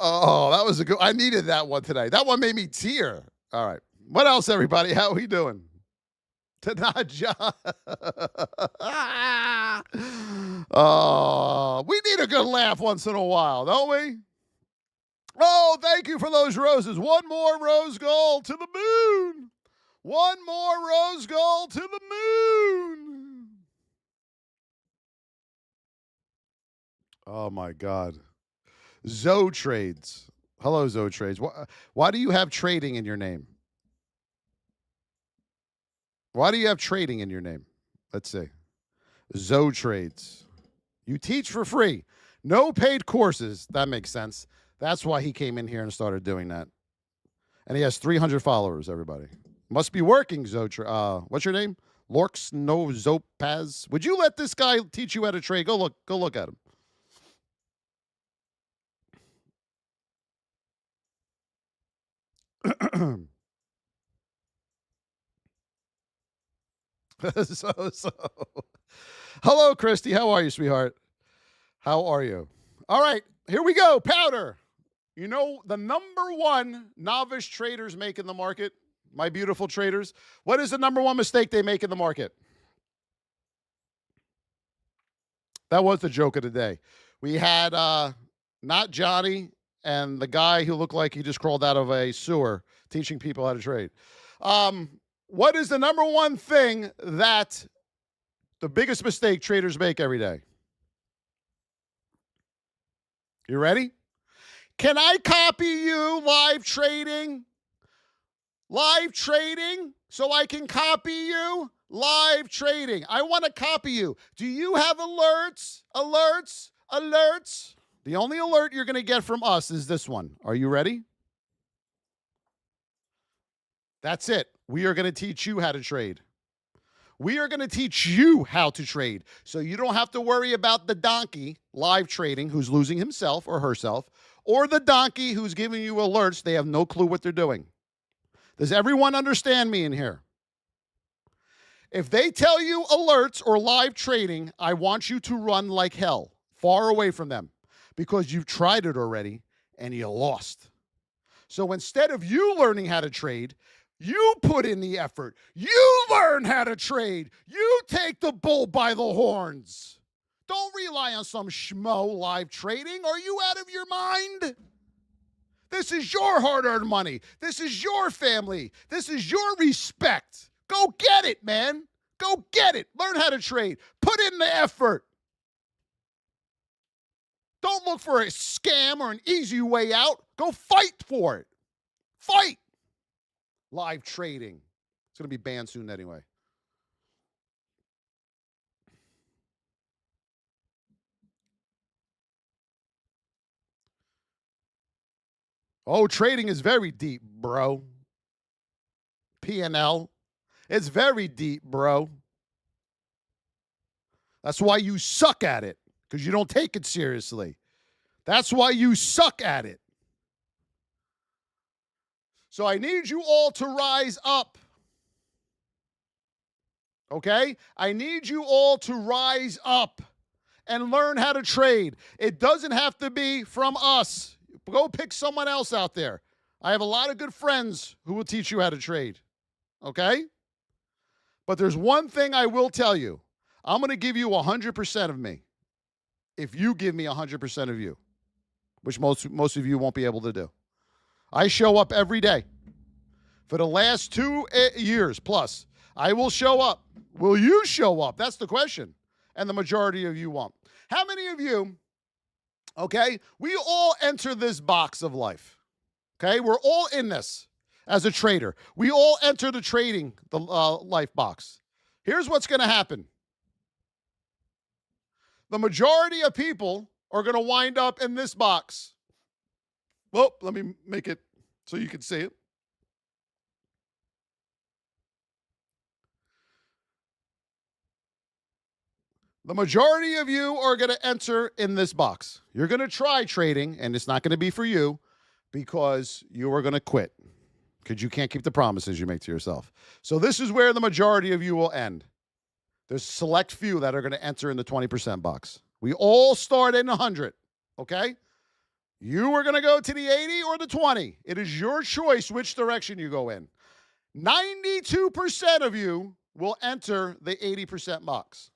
S1: Oh, that was a good. I needed that one today. That one made me tear. All right. What else, everybody? How are we doing? Not John. Oh, we need a good laugh once in a while, don't we? Oh, thank you for those roses. One more rose gold to the moon. One more rose gold to the moon. Oh, my God. Zoe Trades. Hello, Zoe Trades. Why do you have trading in your name? Why do you have trading in your name? Let's see. Zoe Trades. You teach for free. No paid courses. That makes sense. That's why he came in here and started doing that. And he has 300 followers, everybody. Must be working, Zoe. What's your name? Lorx No Zopaz. Would you let this guy teach you how to trade? Go look at him. Hello, Christy. How are you, sweetheart? How are you? All right, here we go. Powder. You know the number 1 novice traders make in the market, my beautiful traders. What is the number 1 mistake they make in the market? That was the joke of the day. We had not Johnny and the guy who looked like he just crawled out of a sewer teaching people how to trade. What is the number one thing that the biggest mistake traders make every day? You ready? Can I copy you live trading? Live trading? So I can copy you? Live trading. I want to copy you. Do you have alerts? Alerts? Alerts? The only alert you're going to get from us is this one. Are you ready? That's it. We are going to teach you how to trade. We are going to teach you how to trade. So you don't have to worry about the donkey live trading who's losing himself or herself, or the donkey who's giving you alerts. They have no clue what they're doing. Does everyone understand me in here? If they tell you alerts or live trading, I want you to run like hell, far away from them, because you've tried it already and you lost. So instead of you learning how to trade, you put in the effort. You learn how to trade. You take the bull by the horns. Don't rely on some schmo live trading. Are you out of your mind? This is your hard-earned money. This is your family. This is your respect. Go get it, man. Go get it. Learn how to trade. Put in the effort. Don't look for a scam or an easy way out. Go fight for it. Fight. Live trading. It's going to be banned soon anyway. Oh, trading is very deep, bro. P&L. It's very deep, bro. That's why you suck at it, because you don't take it seriously. That's why you suck at it. So I need you all to rise up. Okay? I need you all to rise up and learn how to trade. It doesn't have to be from us. Go pick someone else out there. I have a lot of good friends who will teach you how to trade. Okay? But there's one thing I will tell you. I'm going to give you 100% of me if you give me 100% of you, which most of you won't be able to do. I show up every day. For the last 2 years plus, I will show up. Will you show up? That's the question. And the majority of you won't. How many of you, okay, we all enter this box of life. Okay, we're all in this as a trader. We all enter the trading, the life box. Here's what's going to happen. The majority of people are going to wind up in this box. Well, let me make it so you can see it. The majority of you are going to enter in this box. You're going to try trading, and it's not going to be for you because you are going to quit because you can't keep the promises you make to yourself. So this is where the majority of you will end. There's a select few that are going to enter in the 20% box. We all start in 100, okay? You are going to go to the 80 or the 20. It is your choice which direction you go in. 92% of you will enter the 80% box.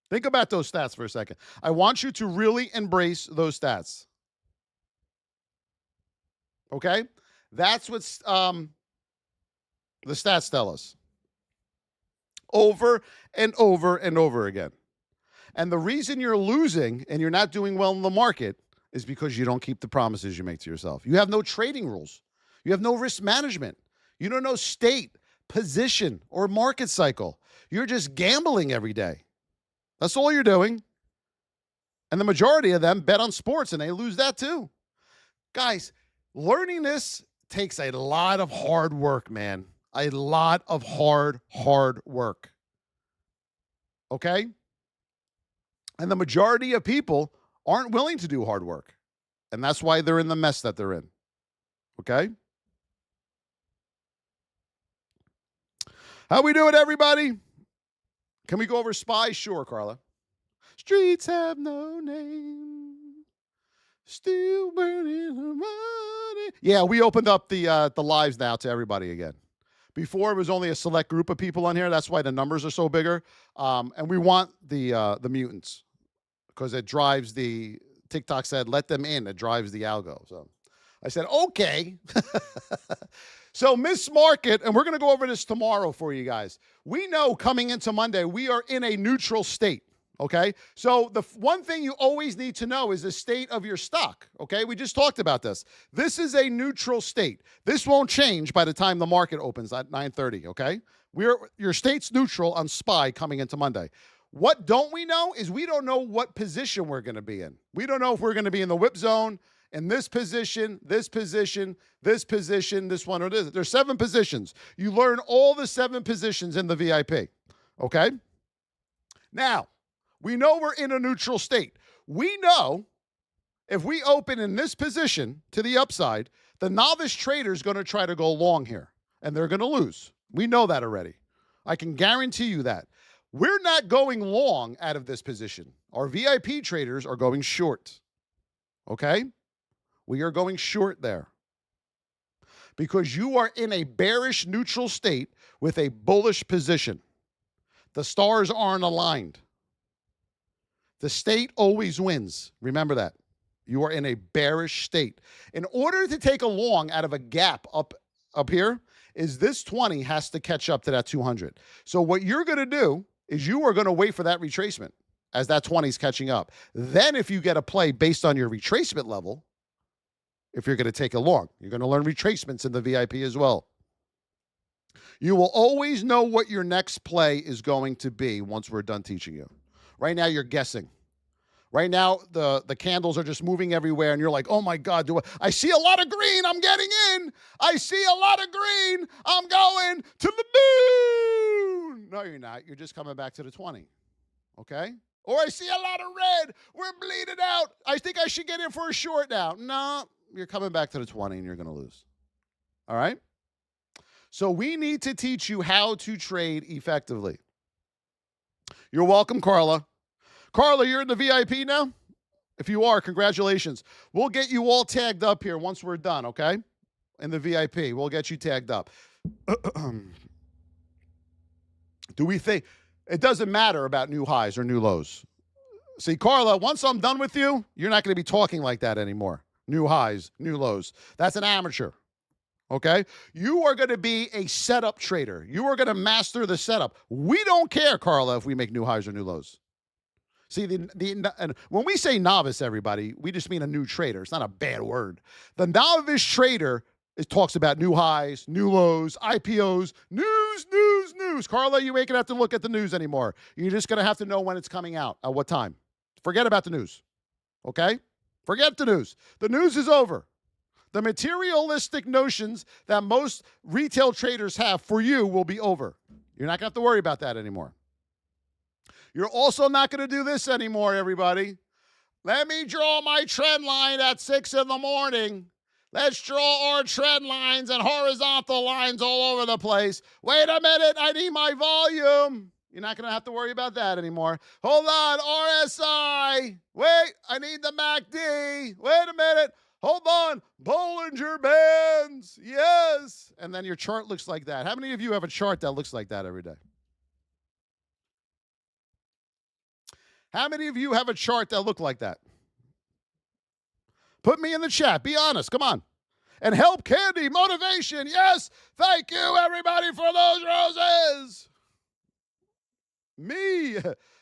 S1: Think about those stats for a second. I want you to really embrace those stats. Okay? That's what the stats tell us. Over and over and over again. And the reason you're losing and you're not doing well in the market is because you don't keep the promises you make to yourself. You have no trading rules. You have no risk management. You don't know state, position, or market cycle. You're just gambling every day. That's all you're doing. And the majority of them bet on sports, and they lose that too. Guys, learning this takes a lot of hard work, man. A lot of hard work. Okay? And the majority of people aren't willing to do hard work. And that's why they're in the mess that they're in. Okay? How we doing, everybody? Can we go over SPY? Sure, Carla. Streets have no name. Still burning the money. Yeah, we opened up the lives now to everybody again. Before, it was only a select group of people on here. That's why the numbers are so bigger. And we want the mutants because it drives the, TikTok said, let them in. It drives the algo. So I said, okay. So miss market, and we're going to go over this tomorrow for you guys. We know coming into Monday, we are in a neutral state, okay? So the one thing you always need to know is the state of your stock, okay? We just talked about this. This is a neutral state. This won't change by the time the market opens at 9:30, okay? Your state's neutral on SPY coming into Monday. What don't we know is we don't know what position we're going to be in. We don't know if we're going to be in the whip zone, in this position, this position, this position, this one or this. There's 7 positions. You learn all the 7 positions in the VIP, okay? Now, we know we're in a neutral state. We know if we open in this position to the upside, the novice trader is going to try to go long here, and they're going to lose. We know that already. I can guarantee you that. We're not going long out of this position. Our VIP traders are going short, okay? We are going short there because you are in a bearish neutral state with a bullish position. The stars aren't aligned. The state always wins. Remember that. You are in a bearish state. In order to take a long out of a gap up here, is this 20 has to catch up to that 200. So what you're going to do is you are going to wait for that retracement as that 20 is catching up. Then if you get a play based on your retracement level, if you're going to take a long, you're going to learn retracements in the VIP as well. You will always know what your next play is going to be once we're done teaching you. Right now, you're guessing. Right now, the candles are just moving everywhere, and you're like, oh, my God, I see a lot of green. I'm getting in. I see a lot of green. I'm going to the moon. No, you're not. You're just coming back to the 20, okay? Or I see a lot of red. We're bleeding out. I think I should get in for a short now. No, you're coming back to the 20, and you're going to lose, all right? So we need to teach you how to trade effectively. You're welcome, Carla. Carla, you're in the VIP now? If you are, congratulations. We'll get you all tagged up here once we're done, okay? In the VIP. We'll get you tagged up. Do we think it doesn't matter about new highs or new lows? See, Carla, once I'm done with you, you're not going to be talking like that anymore. New highs, new lows. That's an amateur, okay? You are going to be a setup trader. You are going to master the setup. We don't care, Carla, if we make new highs or new lows. See, and when we say novice, everybody, we just mean a new trader. It's not a bad word. The novice trader talks about new highs, new lows, IPOs, news. Carla, you ain't going to have to look at the news anymore. You're just going to have to know when it's coming out, at what time. Forget about the news, okay? Forget the news. The news is over. The materialistic notions that most retail traders have for you will be over. You're not going to have to worry about that anymore. You're also not going to do this anymore, everybody. Let me draw my trend line at 6 in the morning. Let's draw our trend lines and horizontal lines all over the place. Wait a minute, I need my volume. You're not going to have to worry about that anymore. Hold on, RSI. Wait, I need the MACD. Wait a minute. Hold on, Bollinger Bands. Yes. And then your chart looks like that. How many of you have a chart that looks like that every day? How many of you have a chart that look like that? Put me in the chat. Be honest. Come on. And help Candy. Motivation. Yes. Thank you, everybody, for those roses. Me.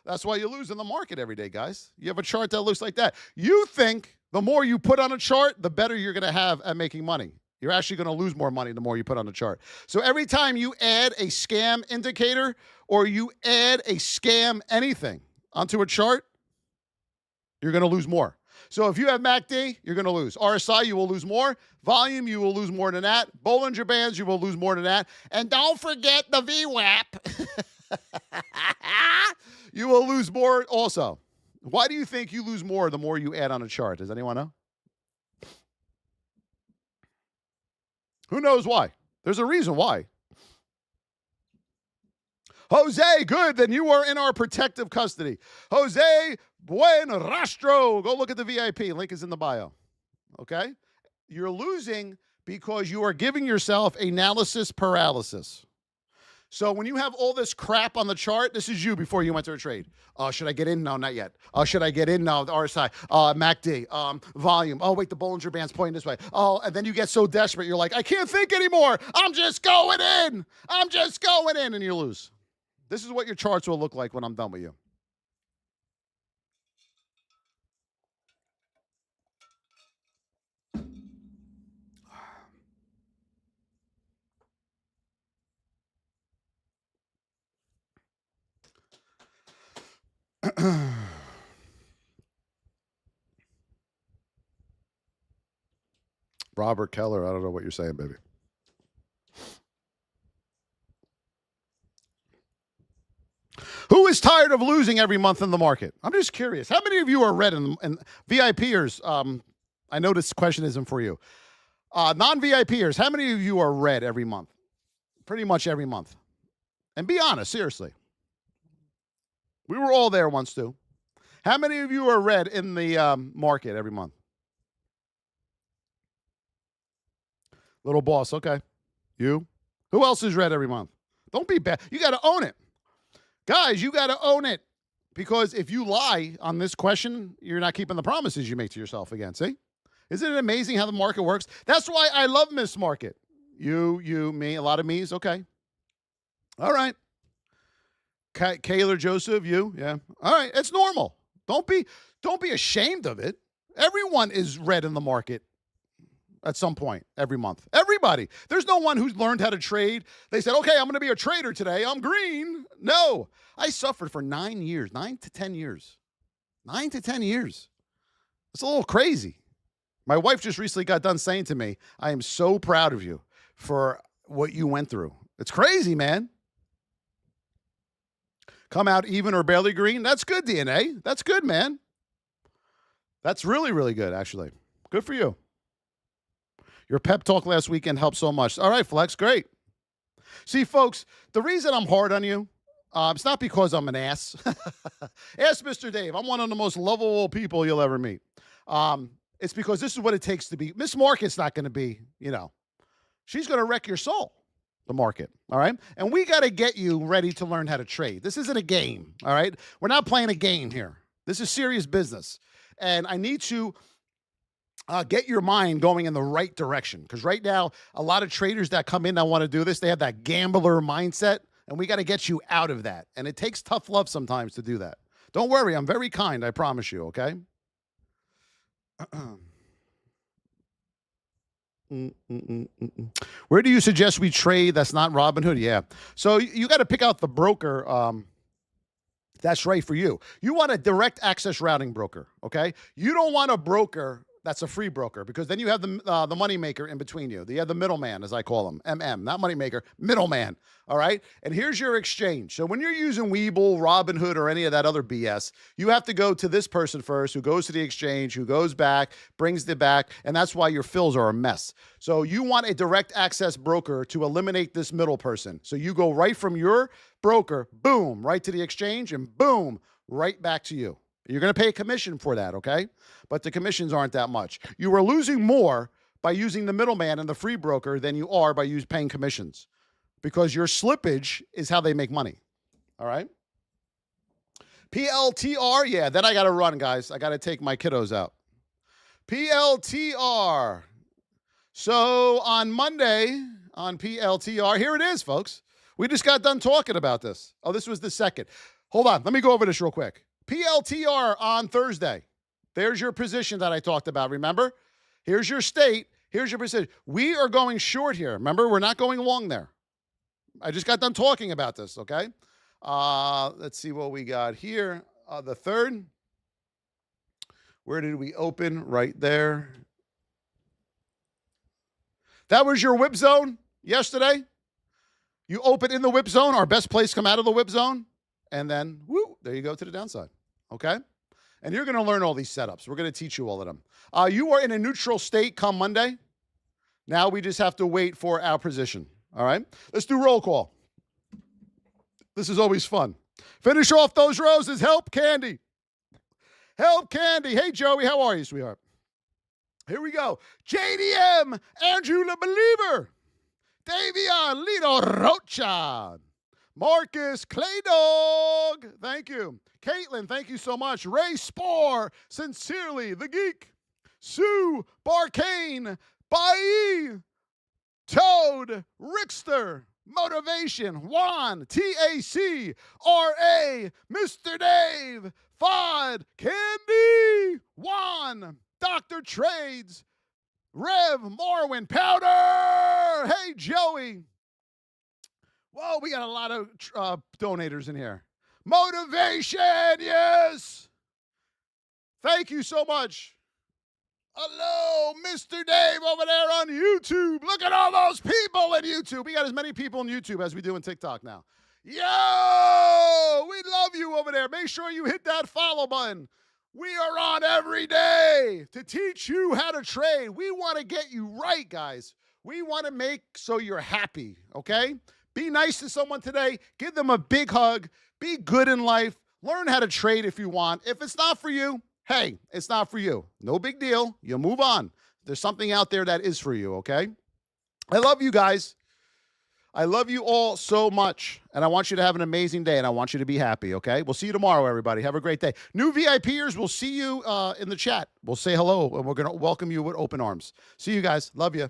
S1: That's why you lose in the market every day, guys. You have a chart that looks like that. You think the more you put on a chart, the better you're going to have at making money. You're actually going to lose more money the more you put on the chart. So every time you add a scam indicator or you add a scam anything onto a chart, you're going to lose more. So if you have MACD, you're going to lose. RSI, you will lose more. Volume, you will lose more than that. Bollinger Bands, you will lose more than that. And don't forget the VWAP. You will lose more also. Why do you think you lose more the more you add on a chart? Does anyone know? Who knows why? There's a reason why. Jose, good. Then you are in our protective custody. Jose Buen Rastro. Go look at the VIP. Link is in the bio. Okay? You're losing because you are giving yourself analysis paralysis. So when you have all this crap on the chart, this is you before you enter a trade. Should I get in? No, not yet. Should I get in? No, the RSI, MACD, volume. Oh, wait, the Bollinger Band's pointing this way. Oh, and then you get so desperate, you're like, I can't think anymore. I'm just going in. I'm just going in, and you lose. This is what your charts will look like when I'm done with you. Robert Keller, I don't know what you're saying, baby. Who is tired of losing every month in the market? I'm just curious. How many of you are red and VIPers? I know this question isn't for you. Non-VIPers, how many of you are red every month? Pretty much every month. And be honest, seriously. We were all there once, too. How many of you are red in the market every month? Little boss, okay. You? Who else is red every month? Don't be bad. You got to own it. Guys, you got to own it. Because if you lie on this question, you're not keeping the promises you make to yourself again. See? Isn't it amazing how the market works? That's why I love Miss Market. You, me, a lot of me's. Okay. All right. Kaylor Joseph, you. Yeah. All right. It's normal. Don't be ashamed of it. Everyone is red in the market at some point every month. Everybody. There's no one who's learned how to trade. They said, okay, I'm going to be a trader today. I'm green. No. I suffered for 9 years, 9 to 10 years. 9 to 10 years. It's a little crazy. My wife just recently got done saying to me, I am so proud of you for what you went through. It's crazy, man. Come out even or barely green. That's good, DNA. That's good, man. That's really, really good, actually. Good for you. Your pep talk last weekend helped so much. All right, Flex, great. See, folks, the reason I'm hard on you, it's not because I'm an ass. Ask Mr. Dave. I'm one of the most lovable people you'll ever meet. It's because this is what it takes to be. Miss Market's not going to be, she's going to wreck your soul, the market, all right? And we got to get you ready to learn how to trade. This isn't a game, all right? We're not playing a game here. This is serious business. And I need to get your mind going in the right direction. Because right now, a lot of traders that come in that want to do this, they have that gambler mindset. And we got to get you out of that. And it takes tough love sometimes to do that. Don't worry. I'm very kind. I promise you. Okay? Where do you suggest we trade that's not Robinhood? Yeah. So you got to pick out the broker that's right for you. You want a direct access routing broker, okay? You don't want a broker that's a free broker, because then you have the money maker in between you. You have the middleman, as I call them, MM, not money maker, middleman. All right. And here's your exchange. So when you're using Webull, Robinhood, or any of that other BS, you have to go to this person first, who goes to the exchange, who goes back, brings it back, and that's why your fills are a mess. So you want a direct access broker to eliminate this middle person. So you go right from your broker, boom, right to the exchange, and boom, right back to you. You're going to pay a commission for that, okay? But the commissions aren't that much. You are losing more by using the middleman and the free broker than you are by paying commissions, because your slippage is how they make money, all right? PLTR, yeah, then I got to run, guys. I got to take my kiddos out. PLTR. So on Monday, on PLTR, here it is, folks. We just got done talking about this. Oh, this was the second. Hold on. Let me go over this real quick. PLTR on Thursday. There's your position that I talked about, remember? Here's your state. Here's your position. We are going short here. Remember, we're not going long there. I just got done talking about this, okay? Let's see what we got here. The third. Where did we open? Right there. That was your whip zone yesterday. You open in the whip zone, our best place come out of the whip zone. And then, whoo, there you go to the downside, okay? And you're going to learn all these setups. We're going to teach you all of them. You are in a neutral state come Monday. Now we just have to wait for our position, all right? Let's do roll call. This is always fun. Finish off those roses. Help, Candy. Help, Candy. Hey, Joey, how are you, sweetheart? Here we go. JDM, Andrew the Believer. Davion, Lino Rocha. Marcus Claydog, thank you. Caitlin, thank you so much. Ray Spore, sincerely, the geek. Sue Barcane, Bai, Toad, Rickster, Motivation, Juan, TAC, RA, Mr. Dave, Fod, Candy, Juan, Dr. Trades, Rev, Morwin, Powder. Hey, Joey. Whoa, we got a lot of donators in here. Motivation, yes. Thank you so much. Hello, Mr. Dave over there on YouTube. Look at all those people in YouTube. We got as many people in YouTube as we do in TikTok now. Yo, we love you over there. Make sure you hit that follow button. We are on every day to teach you how to trade. We want to get you right, guys. We want to make so you're happy, okay? Be nice to someone today. Give them a big hug. Be good in life. Learn how to trade if you want. If it's not for you, hey, it's not for you. No big deal. You'll move on. There's something out there that is for you, okay? I love you guys. I love you all so much, and I want you to have an amazing day, and I want you to be happy, okay? We'll see you tomorrow, everybody. Have a great day. New VIPers, we'll see you in the chat. We'll say hello, and we're going to welcome you with open arms. See you guys. Love you.